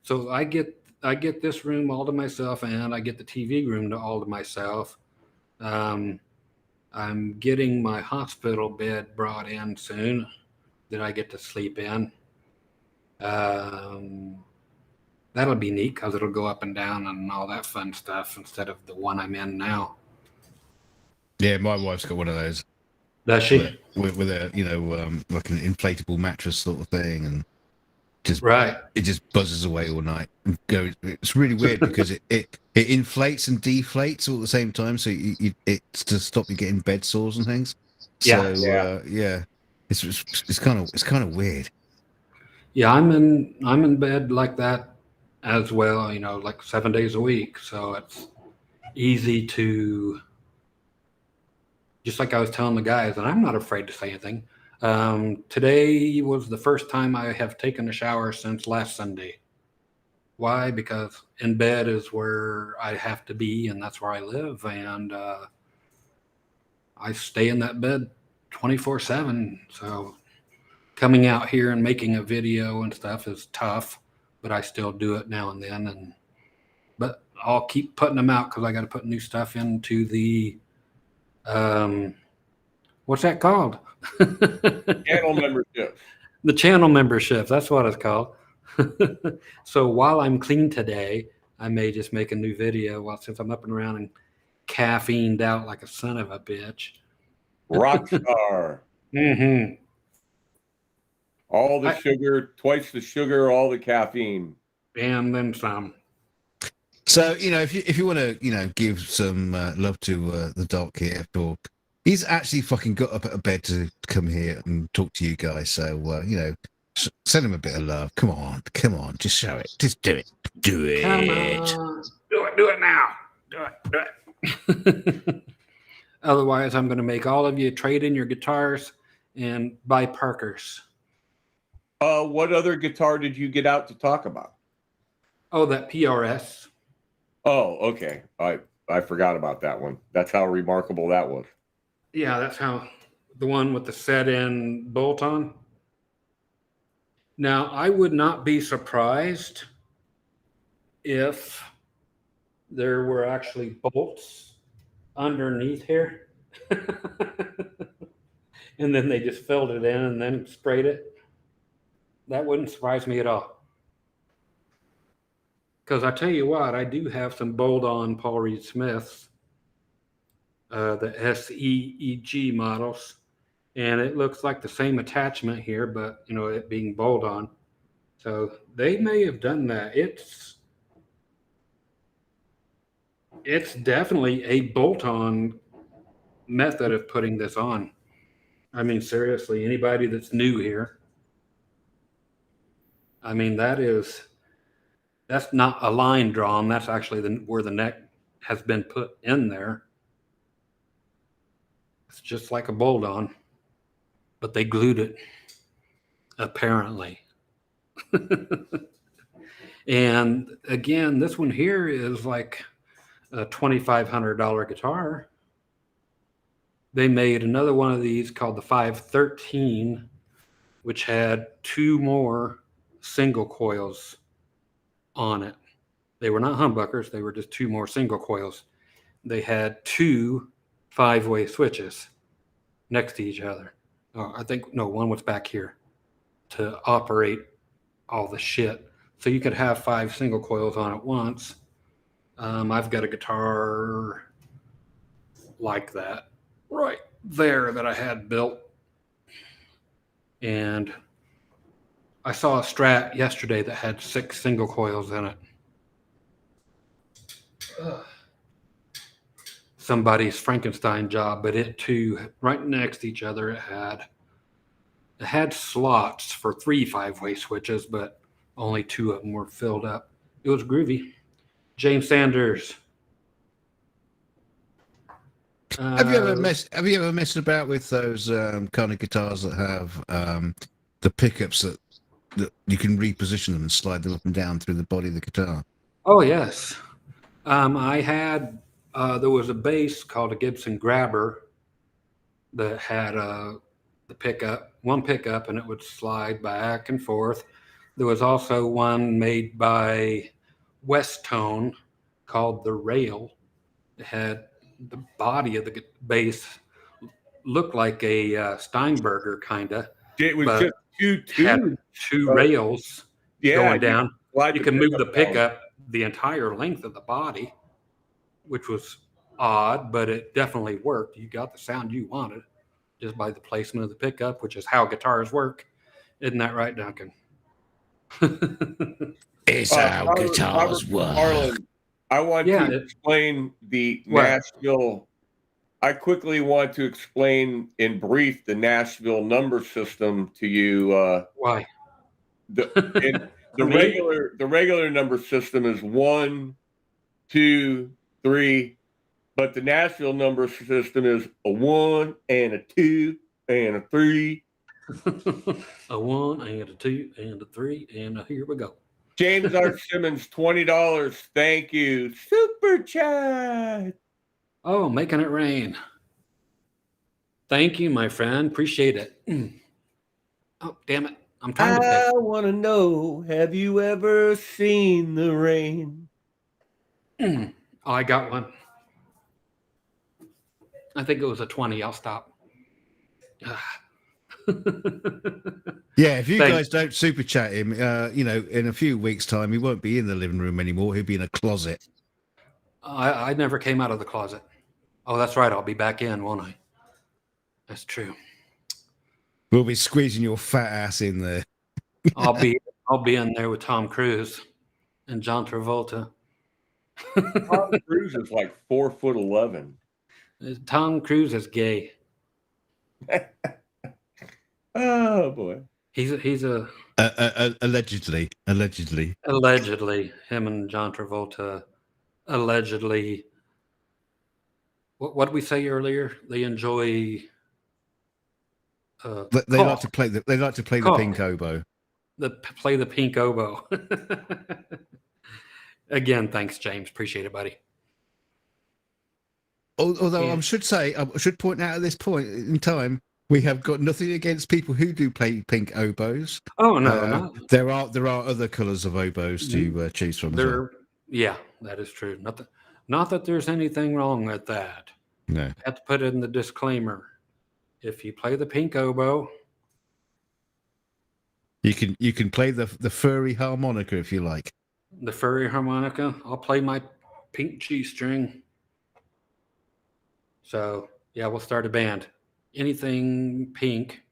Speaker 1: So I get this room all to myself, and I get the TV room all to myself. I'm getting my hospital bed brought in soon that I get to sleep in. That'll be neat because it'll go up and down and all that fun stuff instead of the one I'm in now.
Speaker 3: Yeah, my wife's got one of those.
Speaker 1: Does she?
Speaker 3: With a, like an inflatable mattress sort of thing, and just
Speaker 1: Right.
Speaker 3: it just buzzes away all night. And goes. It's really weird because it inflates and deflates all at the same time, so it's to stop you getting bed sores and things.
Speaker 1: Yeah.
Speaker 3: So yeah, it's kind of weird.
Speaker 1: Yeah, I'm in bed like that as well, like 7 days a week. So it's easy to, just like I was telling the guys, and I'm not afraid to say anything. Today was the first time I have taken a shower since last Sunday. Why? Because in bed is where I have to be, and that's where I live. And I stay in that bed 24/7. So coming out here and making a video and stuff is tough, but I still do it now and then. But I'll keep putting them out because I got to put new stuff into the what's that called?
Speaker 2: Channel membership.
Speaker 1: The channel membership. That's what it's called. So while I'm clean today, I may just make a new video. Since I'm up and around and caffeined out like a son of a bitch.
Speaker 2: Rock star.
Speaker 1: Mm-hmm.
Speaker 2: All the sugar, twice the sugar, all the caffeine.
Speaker 1: And then some.
Speaker 3: So, if you want to, give some love to the doc here, for he's actually fucking got up out of bed to come here and talk to you guys. So, send him a bit of love. Come on, just show it. Just do it. Do it.
Speaker 1: Come on. Do it now. Do it. Otherwise, I'm going to make all of you trade in your guitars and buy Parkers.
Speaker 2: What other guitar did you get out to talk about?
Speaker 1: Oh, that PRS.
Speaker 2: Oh, okay. I forgot about that one. That's how remarkable that was.
Speaker 1: Yeah, that's how the one with the set-in bolt-on. Now, I would not be surprised if there were actually bolts underneath here. And then they just filled it in and then sprayed it. That wouldn't surprise me at all. Because I tell you what, I do have some bolt-on Paul Reed Smiths, the SEEG models, and it looks like the same attachment here, but it being bolt-on. So they may have done that. It's definitely a bolt-on method of putting this on. I mean, seriously, anybody that's new here, I mean, that's not a line drawn. That's actually where the neck has been put in there. It's just like a bolt-on, but they glued it, apparently. And again, this one here is like a $2,500 guitar. They made another one of these called the 513, which had 2 more single coils on it. They were not humbuckers. They were just 2 more single coils. They had 2 5-way switches next to each other. One was back here to operate all the shit. So you could have 5 single coils on at once. I've got a guitar like that right there that I had built. And I saw a Strat yesterday that had 6 single coils in it. Somebody's Frankenstein job, but it too, right next to each other, it had slots for 3 5-way switches, but only 2 of them were filled up. It was groovy. James Sanders.
Speaker 3: Have you ever messed about with those kind of guitars that have the pickups that you can reposition them and slide them up and down through the body of the guitar?
Speaker 1: Oh yes, I had. There was a bass called a Gibson Grabber that had the one pickup, and it would slide back and forth. There was also one made by Westone called the Rail. It had the body of the bass looked like a Steinberger kind of.
Speaker 2: It was
Speaker 1: But
Speaker 2: just two
Speaker 1: had
Speaker 2: tubes.
Speaker 1: two
Speaker 2: Oh,
Speaker 1: rails going down.
Speaker 2: slide
Speaker 1: You
Speaker 2: the
Speaker 1: can move the
Speaker 2: down.
Speaker 1: pickup the entire length of the body, which was odd, but it definitely worked. You got the sound you wanted just by the placement of the pickup, which is how guitars work. Isn't that right, Duncan?
Speaker 3: It's how
Speaker 2: Robert
Speaker 3: guitars work.
Speaker 2: Harlan, I want
Speaker 1: Yeah,
Speaker 2: to explain the
Speaker 1: What?
Speaker 2: Nashville. I quickly want to explain in brief the Nashville number system to you.
Speaker 1: Why?
Speaker 2: The
Speaker 1: Me?
Speaker 2: regular number system is 1, 2, 3, but the Nashville number system is a 1 and a 2 and a 3.
Speaker 1: A 1 and a 2 and a 3 and here we go.
Speaker 2: James R. Simmons, $20. Thank you. Super chat.
Speaker 1: Oh, making it rain. Thank you, my friend. Appreciate it. Oh, damn it. I'm trying to pick.
Speaker 2: I want to know, have you ever seen the rain?
Speaker 1: Oh, I got one. I think it was a 20. I'll stop.
Speaker 3: Yeah, if you
Speaker 1: Thanks.
Speaker 3: guys don't super chat him, in a few weeks' time, he won't be in the living room anymore. He'll be in a closet.
Speaker 1: I never came out of the closet. Oh, that's right. I'll be back in, won't I? That's true.
Speaker 3: We'll be squeezing your fat ass in there.
Speaker 1: I'll be in there with Tom Cruise and John Travolta.
Speaker 2: Tom Cruise is like 4'11".
Speaker 1: Tom Cruise is gay.
Speaker 2: Oh boy.
Speaker 1: He's a
Speaker 3: Allegedly.
Speaker 1: allegedly him and John Travolta allegedly. What did we say earlier? They enjoy.
Speaker 3: They like to play the
Speaker 1: Cock.
Speaker 3: pink oboe.
Speaker 1: Play the pink oboe. Again, thanks, James. Appreciate it, buddy.
Speaker 3: Although
Speaker 1: Yeah.
Speaker 3: I should point out at this point in time, we have got nothing against people who do play pink oboes.
Speaker 1: Oh no,
Speaker 3: There are other colours of oboes to choose from. As well.
Speaker 1: Yeah, that is true. Not that there's anything wrong with that.
Speaker 3: No.
Speaker 1: I have to put it in the disclaimer. If you play the pink oboe,
Speaker 3: You can play the furry harmonica if you like.
Speaker 1: the furry harmonica, I'll play my pink G string. So yeah, we'll start a band. Anything pink.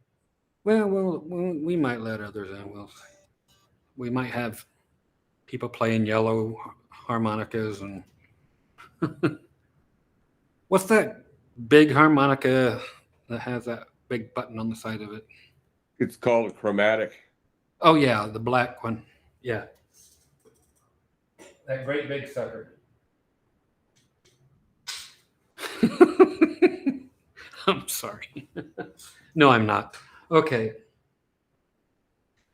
Speaker 1: Well, we might let others in. We might have people playing yellow harmonicas and what's that big harmonica that has that big button on the side of it?
Speaker 2: It's called a chromatic.
Speaker 1: Oh yeah, the black one. Yeah. That great big sucker. I'm sorry. No, I'm not. Okay.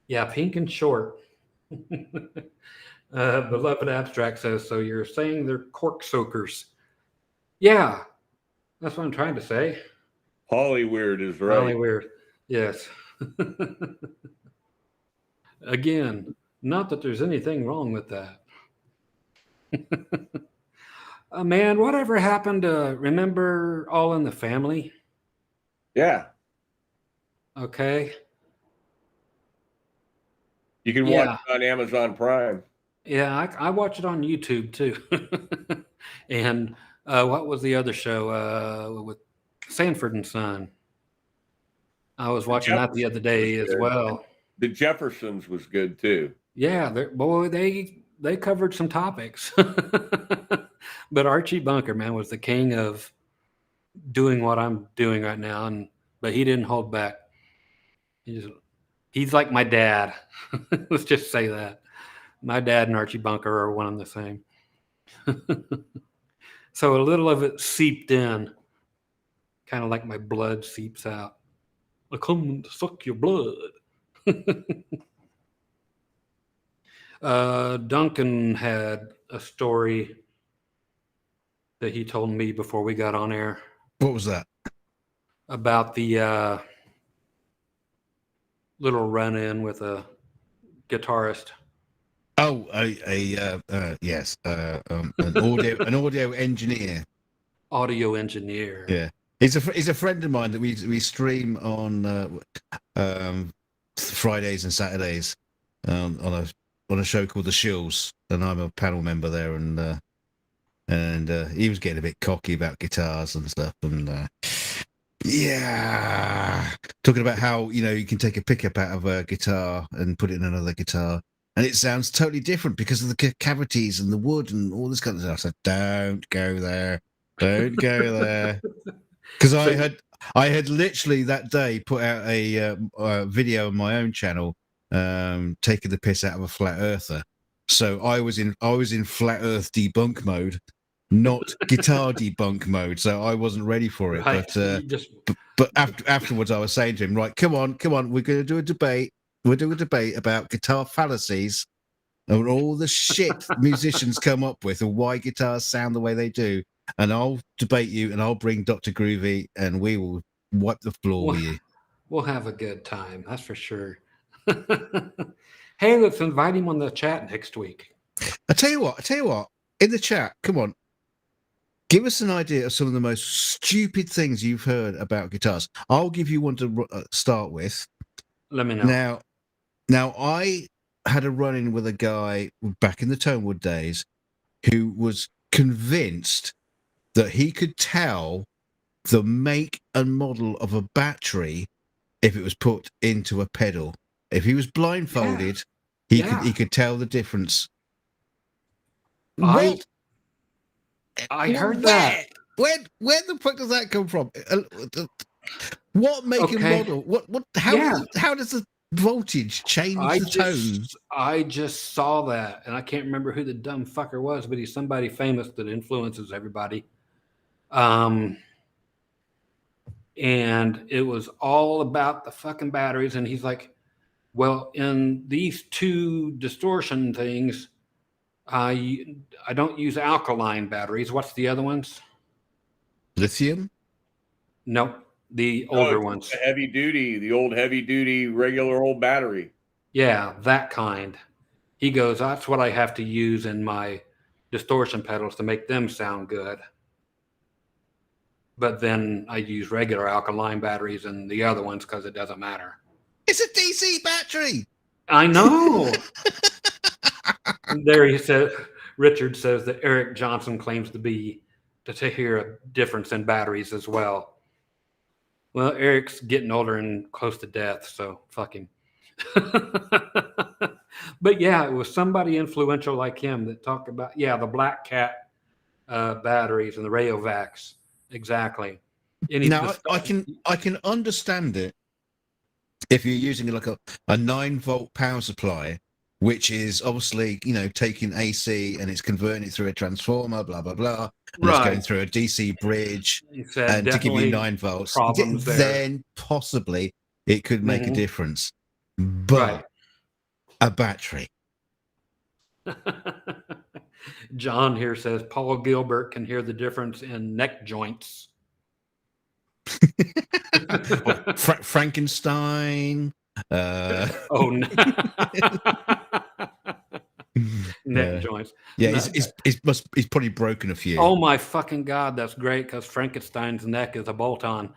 Speaker 1: Yeah, pink and short. Beloved Abstract says, so you're saying they're cork soakers. Yeah, that's what I'm trying to say.
Speaker 2: Hollyweird is right.
Speaker 1: Really weird. Yes. Again, not that there's anything wrong with that. Man, whatever happened to remember All in the Family?
Speaker 2: Yeah.
Speaker 1: Okay.
Speaker 2: You can watch it on Amazon Prime.
Speaker 1: Yeah, I watch it on YouTube too. And what was the other show with Sanford and Son? I was watching that the other day as well.
Speaker 2: The Jeffersons was good too.
Speaker 1: Yeah, they covered some topics. But Archie Bunker, man, was the king of doing what I'm doing right now, but he didn't hold back. He's like my dad. Let's just say that. My dad and Archie Bunker are one and the same. So a little of it seeped in kind of like my blood seeps out. I come to suck your blood. Duncan had a story that he told me before we got on air
Speaker 3: What was that?
Speaker 1: about the little run-in with a guitarist.
Speaker 3: Oh, yes, an audio engineer.
Speaker 1: Audio engineer.
Speaker 3: Yeah, he's a friend of mine that we stream on Fridays and Saturdays on a show called The Shills, and I'm a panel member there, and he was getting a bit cocky about guitars and stuff, and yeah, talking about how you can take a pickup out of a guitar and put it in another guitar, and it sounds totally different because of the cavities and the wood and all this kind of stuff. I said, don't go there. Don't go there, because I had literally that day put out a video on my own channel, taking the piss out of a flat earther. So I was in flat Earth debunk mode, not guitar debunk mode. So I wasn't ready for it.
Speaker 1: Right.
Speaker 3: But afterwards, I was saying to him, right, come on, we're going to do a debate. We'll do a debate about guitar fallacies and all the shit musicians come up with, and why guitars sound the way they do. And I'll debate you, and I'll bring Dr. Groovy, and we will wipe the floor with you.
Speaker 1: We'll have a good time, that's for sure. Hey, let's invite him on the chat next week.
Speaker 3: I tell you what, in the chat, come on, give us an idea of some of the most stupid things you've heard about guitars. I'll give you one to start with.
Speaker 1: Let me know.
Speaker 3: Now, I had a run-in with a guy back in the Tonewood days who was convinced that he could tell the make and model of a battery if it was put into a pedal. If he was blindfolded, he could tell the difference.
Speaker 1: I heard that.
Speaker 3: Where the fuck does that come from? What make and model? How does the voltage change the tone?
Speaker 1: I just saw that, and I can't remember who the dumb fucker was, but he's somebody famous that influences everybody. And it was all about the fucking batteries, and he's like, well, in these two distortion things, I don't use alkaline batteries. What's the other ones?
Speaker 3: Lithium?
Speaker 1: Nope. The older ones.
Speaker 2: The old heavy duty, regular old battery.
Speaker 1: Yeah, that kind. He goes, that's what I have to use in my distortion pedals to make them sound good. But then I use regular alkaline batteries and the other ones because it doesn't matter.
Speaker 3: It's a DC battery.
Speaker 1: I know. There he said, Richard says that Eric Johnson claims to hear a difference in batteries as well. Well, Eric's getting older and close to death, so fuck him. But yeah, it was somebody influential like him that talked about, the Black Cat batteries and the Rayovacs. Exactly.
Speaker 3: Now, I can understand it if you're using like a 9-volt power supply, which is obviously, taking AC and it's converting it through a transformer, blah, blah, blah. And it's going through a DC bridge and to give you 9 volts. Then possibly it could make a difference. But a battery.
Speaker 1: John here says Paul Gilbert can hear the difference in neck joints.
Speaker 3: Frankenstein.
Speaker 1: Oh no. Neck joints.
Speaker 3: Yeah, he's probably broken a few.
Speaker 1: Oh my fucking God, that's great because Frankenstein's neck is a bolt-on.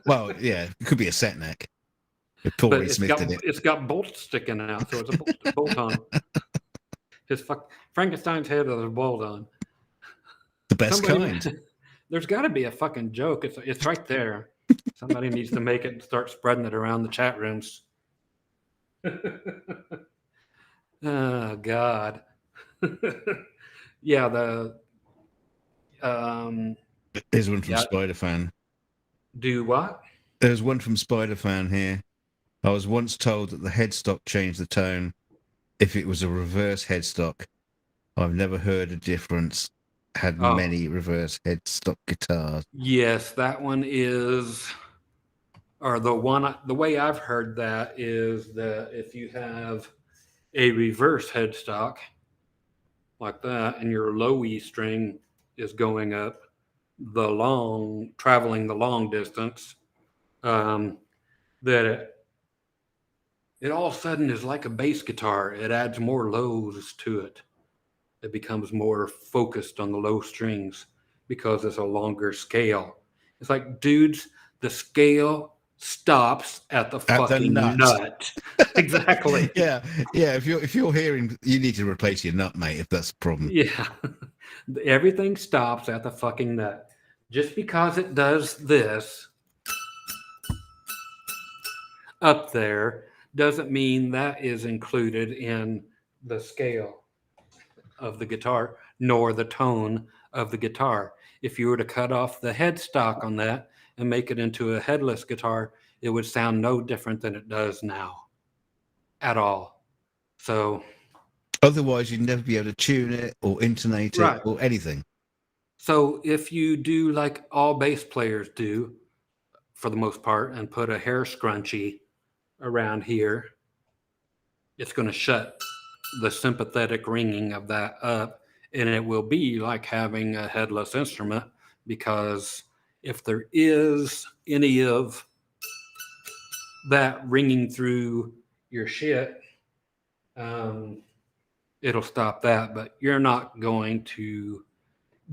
Speaker 3: Well, yeah, it could be a set neck. Paul Reed Smith did it.
Speaker 1: It's got bolts sticking out, so it's a bolt-on. Frankenstein's head is a bolt-on.
Speaker 3: The best kind.
Speaker 1: There's got to be a fucking joke. It's right there. Somebody needs to make it and start spreading it around the chat rooms. Oh God. Yeah,
Speaker 3: Here's one from Spider-Fan.
Speaker 1: Do what?
Speaker 3: There's one from Spider-Fan here. I was once told that the headstock changed the tone if it was a reverse headstock. I've never heard a difference. had
Speaker 1: Oh.
Speaker 3: many reverse headstock guitars.
Speaker 1: Yes, that one is, or the way I've heard that is that if you have a reverse headstock like that and your low E string is going up traveling the long distance, that it all of a sudden is like a bass guitar. It adds more lows to it. It becomes more focused on the low strings because it's a longer scale. It's like, dudes, the scale stops at the
Speaker 3: At the
Speaker 1: fucking
Speaker 3: nuts.
Speaker 1: nut. Exactly.
Speaker 3: Yeah. If you're hearing, you need to replace your nut, mate. If that's the problem.
Speaker 1: Yeah. Everything stops at the fucking nut. Just because it does this up there doesn't mean that is included in the scale of the guitar, nor the tone of the guitar. If you were to cut off the headstock on that and make it into a headless guitar, it would sound no different than it does now at all. So
Speaker 3: Otherwise, you'd never be able to tune it or intonate it
Speaker 1: Right.
Speaker 3: or anything.
Speaker 1: So if you do like all bass players do, for the most part, and put a hair scrunchie around here, it's going to shut the sympathetic ringing of that up, and it will be like having a headless instrument, because if there is any of that ringing through your shit, it'll stop that. But you're not going to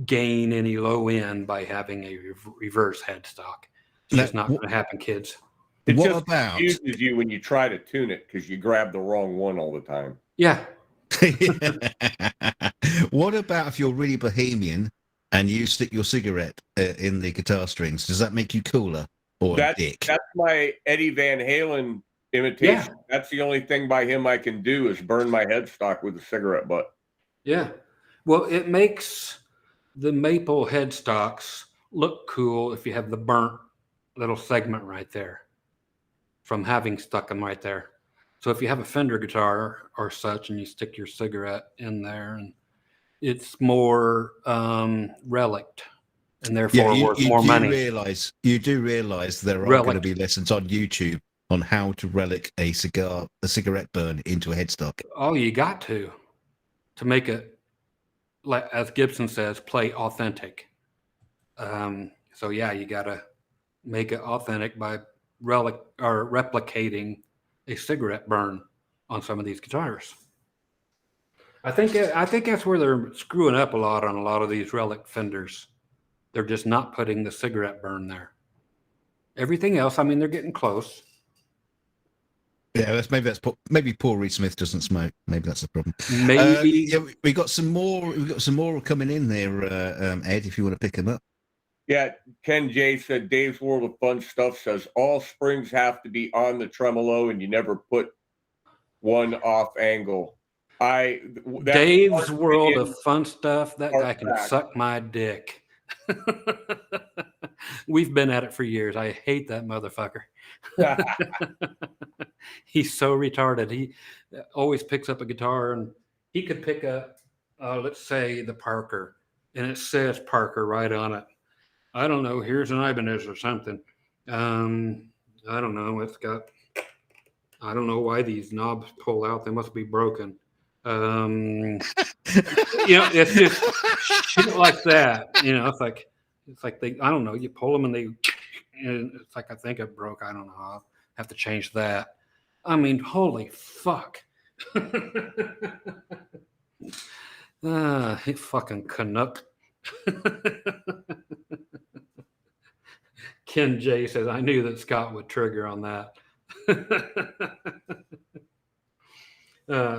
Speaker 1: gain any low end by having a reverse headstock. It's just not going to happen, kids.
Speaker 2: It
Speaker 3: What
Speaker 2: just
Speaker 3: about?
Speaker 2: confuses you when you try to tune it because you grab the wrong one all the time.
Speaker 1: Yeah.
Speaker 3: What about if you're really bohemian and you stick your cigarette in the guitar strings? Does that make you cooler or a dick?
Speaker 2: That's my Eddie Van Halen imitation.
Speaker 1: Yeah.
Speaker 2: That's the only thing by him I can do is burn my headstock with a cigarette butt.
Speaker 1: Yeah. Well, it makes the maple headstocks look cool if you have the burnt little segment right there from having stuck them right there. So if you have a Fender guitar or such and you stick your cigarette in there, and it's more relict and therefore worth more money.
Speaker 3: You do realize there are going to be lessons on YouTube on how to relic a cigarette burn into a headstock.
Speaker 1: Oh, you got to make it, like as Gibson says, play authentic. So yeah, you got to make it authentic by replicating a cigarette burn on some of these guitars. I think that's where they're screwing up a lot on a lot of these relic Fenders. They're just not putting the cigarette burn there. Everything else, I mean, they're getting close.
Speaker 3: Yeah, maybe Paul Reed Smith doesn't smoke. Maybe that's the problem.
Speaker 1: Maybe
Speaker 3: we got some more. We've got some more coming in there, Ed. If you want to pick them up.
Speaker 2: Yeah, Ken J said Dave's World of Fun Stuff says all springs have to be on the tremolo, and you never put one off angle.
Speaker 1: Dave's World of Fun Stuff. That guy can suck my dick. We've been at it for years. I hate that motherfucker. He's so retarded. He always picks up a guitar, and he could pick up, let's say, the Parker, and it says Parker right on it. I don't know. Here's an Ibanez or something. I don't know. It's got. I don't know why these knobs pull out. They must be broken. It's just shit like that. It's like they. I don't know. You pull them and it's like, I think it broke. I don't know. I'll have to change that. I mean, holy fuck. He fucking Canuck. Ken J says, I knew that Scott would trigger on that.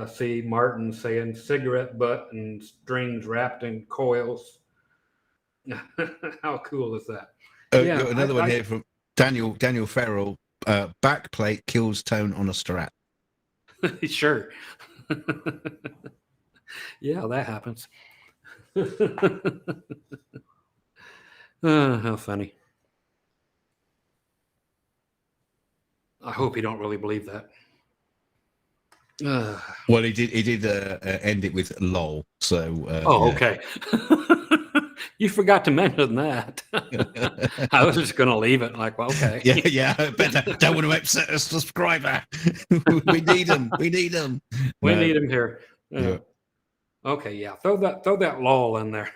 Speaker 1: See, Martin saying cigarette butt and strings wrapped in coils. How cool is that?
Speaker 3: Another one here from Daniel Farrell. Backplate kills tone on a Strat.
Speaker 1: Sure. Yeah, that happens. How funny. I hope you don't really believe that.
Speaker 3: Well, he did end it with lol. So
Speaker 1: okay. You forgot to mention that. I was just going to leave it like, well, okay.
Speaker 3: yeah. Better. Don't want to upset a subscriber. We need them. We need them.
Speaker 1: We need him here.
Speaker 3: Yeah.
Speaker 1: Okay, yeah. Throw that lull in there.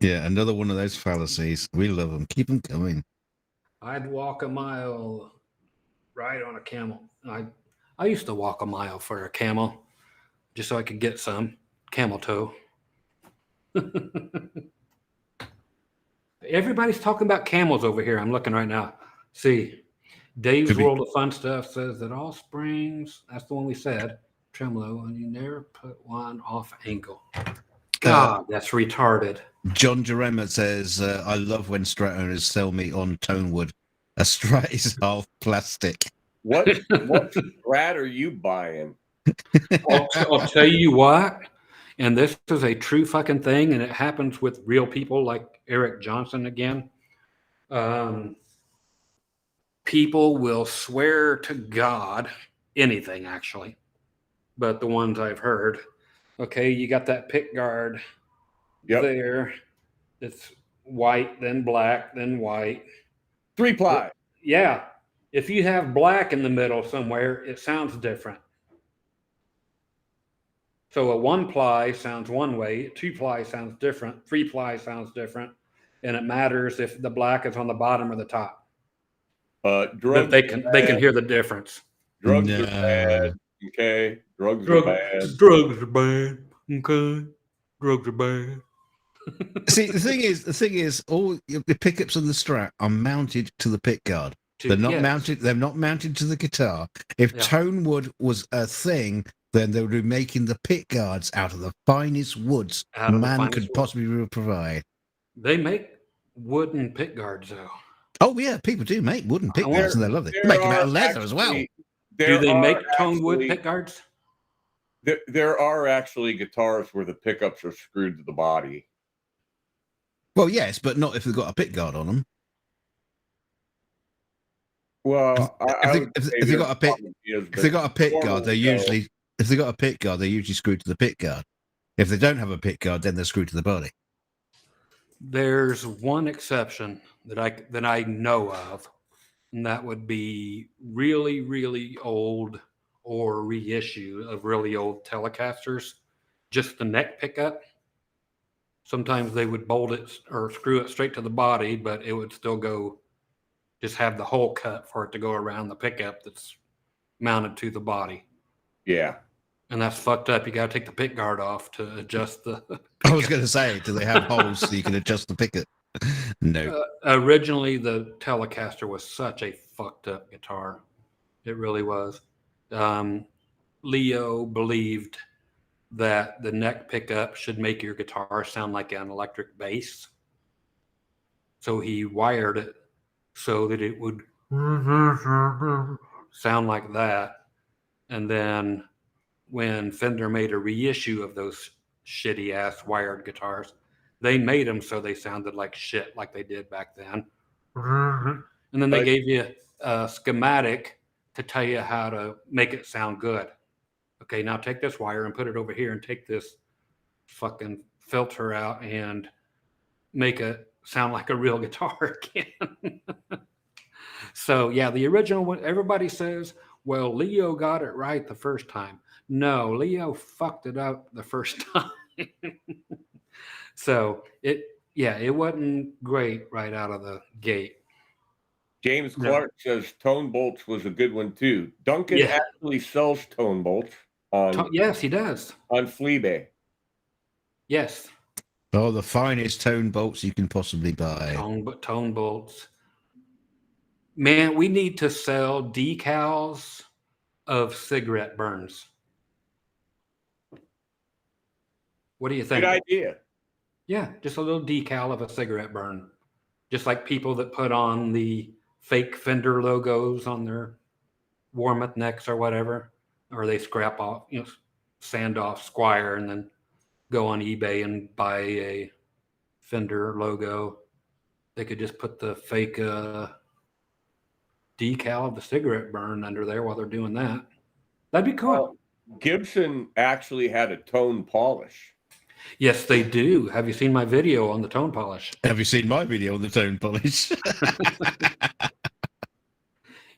Speaker 3: Yeah, another one of those fallacies. We love them. Keep them coming.
Speaker 1: I'd walk a mile ride on a camel. I used to walk a mile for a camel just so I could get some camel toe. Everybody's talking about camels over here. I'm looking right now. See, Dave's World of Fun Stuff says that all springs, that's the one we said, tremolo, and you never put one off angle. God, that's retarded.
Speaker 3: John Jerema says, I love when Strat owners sell me on Tonewood. A Strat is half plastic.
Speaker 2: What Strat are you buying?
Speaker 1: I'll tell you what, and this is a true fucking thing, and it happens with real people like Eric Johnson again. People will swear to God, anything actually, but the ones I've heard, okay, you got that pick guard there. It's white, then black, then white.
Speaker 2: 3-ply.
Speaker 1: Yeah. If you have black in the middle somewhere, it sounds different. So a 1-ply sounds one way, a 2-ply sounds different, 3-ply sounds different, and it matters if the black is on the bottom or the top.
Speaker 2: Drugs
Speaker 1: they can hear the difference.
Speaker 2: Drugs are bad. Okay. Drugs are bad.
Speaker 1: Drugs are bad. Okay. Drugs are bad.
Speaker 3: See, the thing is, all the pickups on the Strat are mounted to the pick guard. They're not mounted. They're not mounted to the guitar. If Tonewood was a thing, then they would be making the pick guards out of the finest woods man could possibly provide.
Speaker 1: They make wooden pick guards, though.
Speaker 3: Oh yeah, people do make wooden pick guards, and they love it. They make them out of leather as well.
Speaker 1: Do they make Tonewood pick guards?
Speaker 2: There are actually guitars where the pickups are screwed to the body.
Speaker 3: Well, yes, but not if they've got a pick guard on them.
Speaker 2: Well,
Speaker 3: if they got a pick guard, they're usually screwed to the pick guard. If they don't have a pick guard, then they're screwed to the body.
Speaker 1: There's one exception that I know of, and that would be really, really old or reissue of really old Telecasters, just the neck pickup. Sometimes they would bolt it or screw it straight to the body, but it would still go, just have the hole cut for it to go around the pickup that's mounted to the body.
Speaker 2: Yeah.
Speaker 1: And that's fucked up. You got to take the pick guard off to adjust the pickup.
Speaker 3: I was going to say, do they have holes so you can adjust the pickup? No.
Speaker 1: Originally, the Telecaster was such a fucked up guitar. It really was. Leo believed that the neck pickup should make your guitar sound like an electric bass. So he wired it so that it would sound like that. And then when Fender made a reissue of those shitty ass wired guitars, they made them so they sounded like shit, like they did back then. And then they gave you a schematic to tell you how to make it sound good. Okay, now take this wire and put it over here and take this fucking filter out and make it sound like a real guitar again. So yeah, the original one, everybody says, well, Leo got it right the first time. No, Leo fucked it up the first time. So it wasn't great right out of the gate.
Speaker 2: James Clark says Tone Bolts was a good one too. Duncan actually sells Tone Bolts on.
Speaker 1: Yes, he does.
Speaker 2: On Fleabay.
Speaker 1: Yes.
Speaker 3: Oh, the finest tone bolts you can possibly buy.
Speaker 1: Tone bolts. Man, we need to sell decals of cigarette burns. What do you think?
Speaker 2: Good idea.
Speaker 1: Yeah, just a little decal of a cigarette burn. Just like people that put on the fake Fender logos on their Warmoth necks or whatever, or they scrap off, sand off Squire and then go on eBay and buy a Fender logo. They could just put the fake decal of the cigarette burn under there while they're doing that. That'd be cool.
Speaker 2: Gibson actually had a tone polish.
Speaker 1: Yes, they do. Have you seen my video on the tone polish?
Speaker 3: Have you seen my video on the tone polish?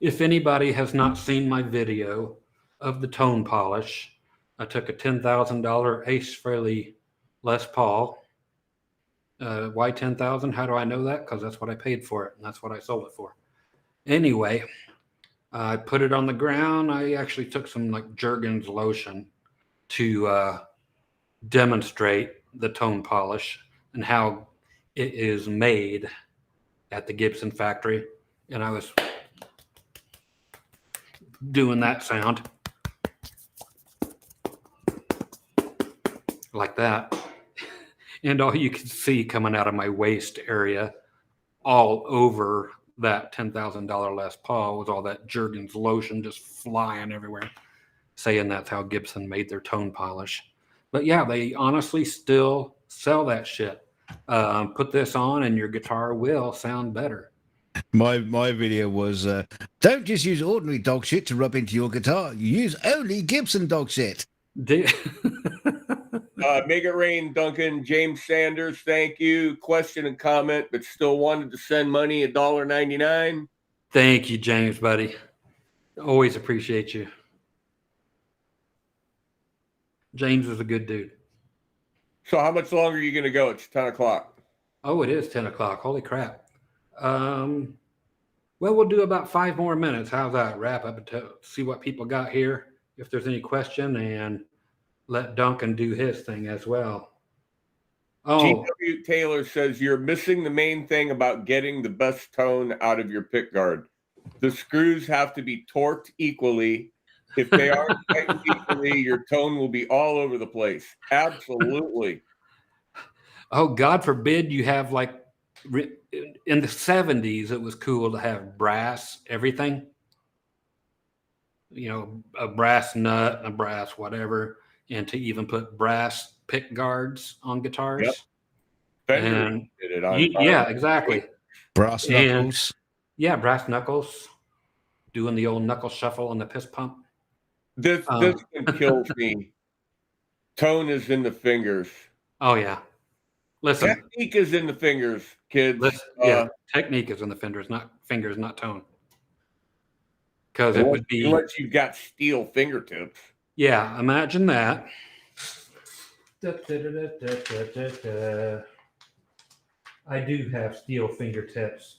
Speaker 1: If anybody has not seen my video of the tone polish, I took a $10,000 Ace Frehley Les Paul. Why 10,000? How do I know that? Because that's what I paid for it, and that's what I sold it for. Anyway, I put it on the ground. I actually took some like Jergens lotion to demonstrate the tone polish and how it is made at the Gibson factory. And I was doing that sound like that. And all you could see coming out of my waist area all over that $10,000 Les Paul was all that Jergens lotion just flying everywhere, saying that's how Gibson made their tone polish. But yeah, they honestly still sell that shit. Put this on and your guitar will sound better.
Speaker 3: My video was, don't just use ordinary dog shit to rub into your guitar. You use only Gibson dog shit.
Speaker 2: Make it rain, Duncan. James Sanders, thank you. Question and comment, but still wanted to send money, $1.99.
Speaker 1: Thank you, James, buddy. Always appreciate you. James is a good dude.
Speaker 2: So how much longer are you going to go? It's 10 o'clock.
Speaker 1: Oh, it is 10 o'clock. Holy crap. Well, we'll do about 5 more minutes. How's that? Wrap up and see what people got here. If there's any question, and let Duncan do his thing as well. Oh,
Speaker 2: T.W. Taylor says you're missing the main thing about getting the best tone out of your pick guard. The screws have to be torqued equally. If they aren't tightened equally, your tone will be all over the place. Absolutely.
Speaker 1: Oh, God forbid you have like in the 70s, it was cool to have brass everything. You know, a brass nut, a brass whatever, and to even put brass pick guards on guitars.
Speaker 2: Yep. Fender
Speaker 1: And
Speaker 2: did it on
Speaker 1: yeah, exactly.
Speaker 3: Brass knuckles.
Speaker 1: Yeah, brass knuckles, doing the old knuckle shuffle on the piss pump.
Speaker 2: This one kills me. Tone is in the fingers.
Speaker 1: Oh yeah. Listen,
Speaker 2: Technique is in the fingers, kids.
Speaker 1: yeah, technique is in the fingers, not tone. Because it would be
Speaker 2: unless you've got steel fingertips.
Speaker 1: Yeah, imagine that. I do have steel fingertips.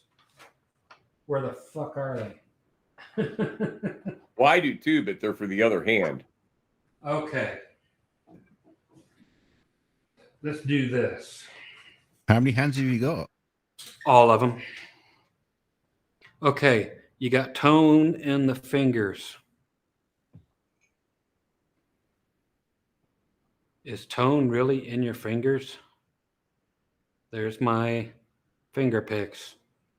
Speaker 1: Where the fuck are they?
Speaker 2: Well, I do too, but they're for the other hand.
Speaker 1: Okay. Let's do this.
Speaker 3: How many hands have you got?
Speaker 1: All of them. Okay, you got tone in the fingers. Is tone really in your fingers? There's my finger picks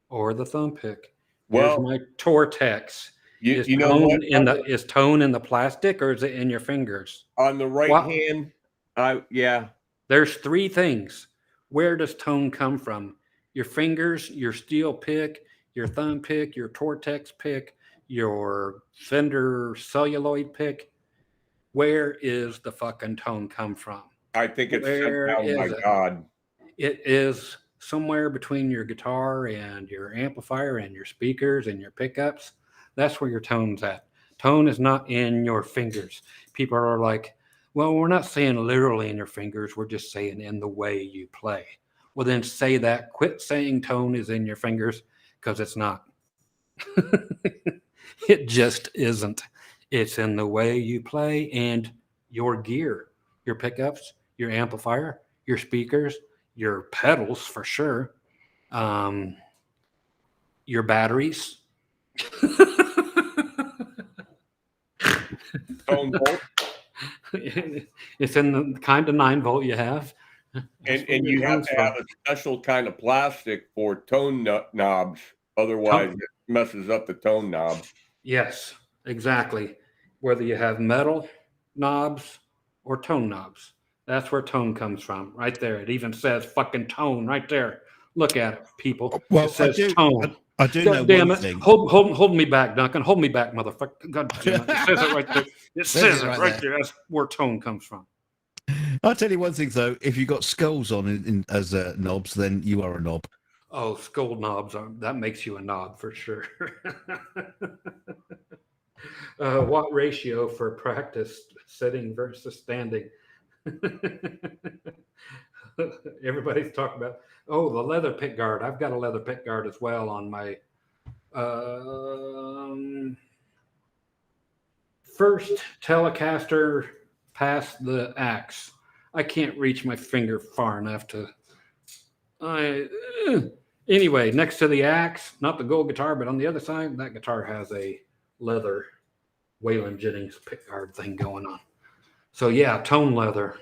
Speaker 1: or the thumb pick. Here's my Tortex.
Speaker 2: You know what?
Speaker 1: Is tone in the plastic or is it in your fingers?
Speaker 2: On the right hand, yeah.
Speaker 1: There's 3 things. Where does tone come from? Your fingers, your steel pick, your thumb pick, your Tortex pick, your Fender celluloid pick. Where is the fucking tone come from?
Speaker 2: I think it's God.
Speaker 1: It is somewhere between your guitar and your amplifier and your speakers and your pickups. That's where your tone's at. Tone is not in your fingers. People are like, well, we're not saying literally in your fingers. We're just saying in the way you play. Well, then say that. Quit saying tone is in your fingers, because it's not. It just isn't. It's in the way you play and your gear, your pickups, your amplifier, your speakers, your pedals for sure, your batteries.
Speaker 2: Tone volt.
Speaker 1: It's in the kind of 9-volt you have.
Speaker 2: And you have to have a special kind of plastic for tone knobs. Otherwise, it messes up the tone knob.
Speaker 1: Yes, exactly. Whether you have metal knobs or tone knobs. That's where tone comes from, right there. It even says fucking tone right there. Look at it, people.
Speaker 3: Well,
Speaker 1: it says tone.
Speaker 3: I do
Speaker 1: God
Speaker 3: know
Speaker 1: damn
Speaker 3: one
Speaker 1: it.
Speaker 3: thing.
Speaker 1: Hold me back, Duncan. Hold me back, motherfucker. God damn it. It says it right there. It says it right there. That's where tone comes from.
Speaker 3: I'll tell you one thing though: if you got skulls on as knobs, then you are a knob.
Speaker 1: Oh, skull knobs, that makes you a knob for sure. What ratio for practice sitting versus standing? Everybody's talking about, oh, the leather pick guard. I've got a leather pick guard as well on my first Telecaster past the axe. I can't reach my finger far enough to. Anyway, next to the axe, not the gold guitar, but on the other side, that guitar has a leather Waylon Jennings pickguard thing going on. So yeah, tone leather.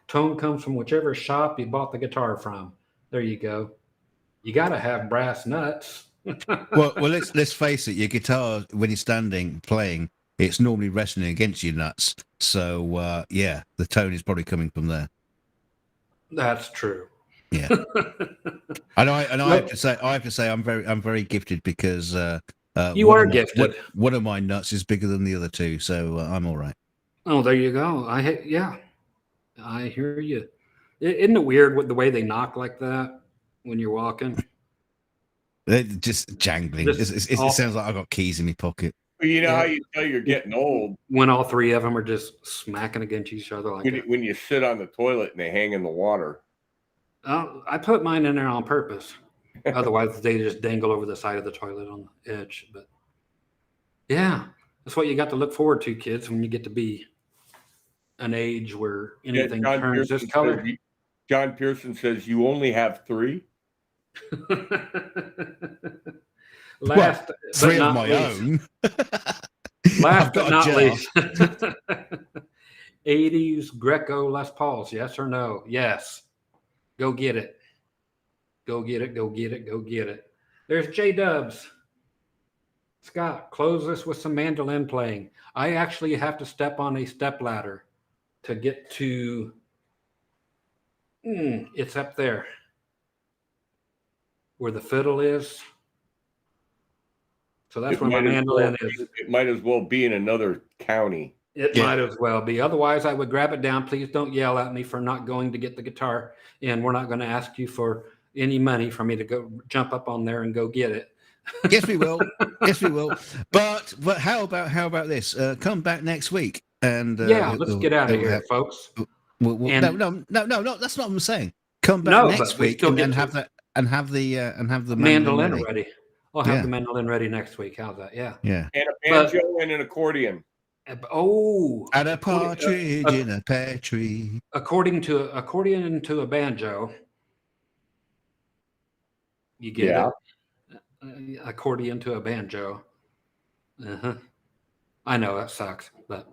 Speaker 1: Tone comes from whichever shop you bought the guitar from. There you go. You got to have brass nuts.
Speaker 3: well, let's face it. Your guitar, when you're standing playing, it's normally resting against your nuts. So yeah, the tone is probably coming from there.
Speaker 1: That's true.
Speaker 3: Yeah. I have to say, I'm very gifted because
Speaker 1: you are gifted.
Speaker 3: One of my nuts is bigger than the other two, so I'm all right.
Speaker 1: Oh, there you go. I hear you. Isn't it weird with the way they knock like that when you're walking?
Speaker 3: They're just jangling. It sounds like I've got keys in my pocket.
Speaker 2: You know how you tell you're getting old?
Speaker 1: When all three of them are just smacking against each other like that.
Speaker 2: When you sit on the toilet and they hang in the water.
Speaker 1: I put mine in there on purpose. Otherwise, they just dangle over the side of the toilet on the edge. But yeah, that's what you got to look forward to, kids, when you get to be an age where anything turns this color.
Speaker 2: John Pearson says you only have 3.
Speaker 1: Last,
Speaker 3: well, 3 of my
Speaker 1: least.
Speaker 3: own.
Speaker 1: Last but not least, 80s Greco Les Pauls. Yes or no? Yes. Go get it. Go get it. Go get it. Go get it. There's J Dubs. Scott, close this with some mandolin playing. I actually have to step on a step ladder to get to. It's up there where the fiddle is. So that's where my mandolin is.
Speaker 2: It might as well be in another county.
Speaker 1: It might as well be. Otherwise, I would grab it down. Please don't yell at me for not going to get the guitar. And we're not going to ask you for any money for me to go jump up on there and go get it.
Speaker 3: Yes, we will. Yes, we will. But how about this? Come back next week and
Speaker 1: let's get out of here, folks.
Speaker 3: No. That's not what I'm saying. Come back next week and have the
Speaker 1: mandolin ready. I'll have the mandolin ready next week. How's that? Yeah.
Speaker 3: Yeah.
Speaker 2: And a banjo and an accordion.
Speaker 1: Oh.
Speaker 3: And a partridge in a pear tree.
Speaker 1: According to accordion to a banjo. You get it. Accordion to a banjo. I know that sucks, but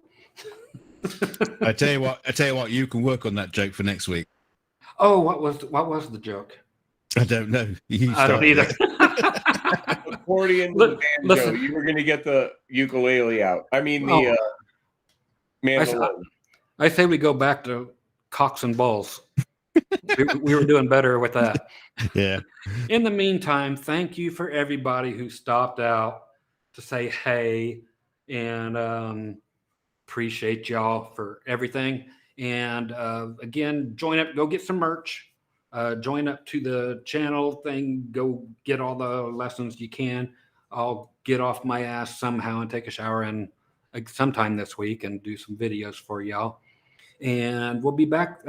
Speaker 3: I tell you what, you can work on that joke for next week.
Speaker 1: Oh, what was the joke?
Speaker 3: I don't know.
Speaker 1: I don't either.
Speaker 2: Accordion to the banjo. Listen. You were going to get the ukulele out. I mean the mandolin.
Speaker 1: I say we go back to cocks and balls. we were doing better with that.
Speaker 3: Yeah.
Speaker 1: In the meantime, thank you for everybody who stopped out to say hey, and appreciate y'all for everything. And again, join up, go get some merch. Join up to the channel thing. Go get all the lessons you can. I'll get off my ass somehow and take a shower and sometime this week and do some videos for y'all. And we'll be back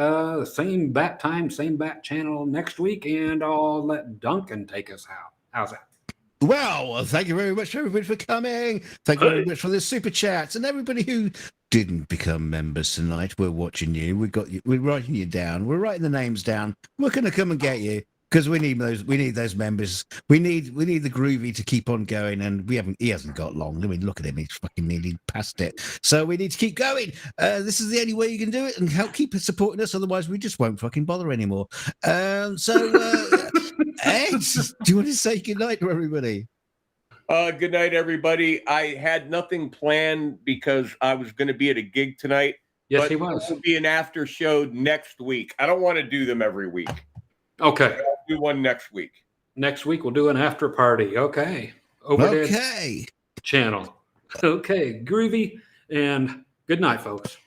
Speaker 1: same bat time, same bat channel next week. And I'll let Duncan take us out. How's that?
Speaker 3: Well, thank you very much, everybody, for coming. Thank you very much for the super chats and everybody who didn't become members tonight. We're watching you. We're writing you down. We're writing the names down. We're going to come and get you because we need those. We need those members. We need the Groovy to keep on going. And he hasn't got long. I mean, look at him. He's fucking nearly past it. So we need to keep going. This is the only way you can do it and help keep supporting us. Otherwise, we just won't fucking bother anymore. Ed, do you want to say goodnight to everybody?
Speaker 2: Good night, everybody. I had nothing planned because I was going to be at a gig tonight.
Speaker 1: Yes, he was.
Speaker 2: There will be an after show next week. I don't want to do them every week.
Speaker 1: Okay.
Speaker 2: I'll do one next week.
Speaker 1: Next week, we'll do an after party. Okay. Overhead channel. Okay. Groovy. And good night, folks.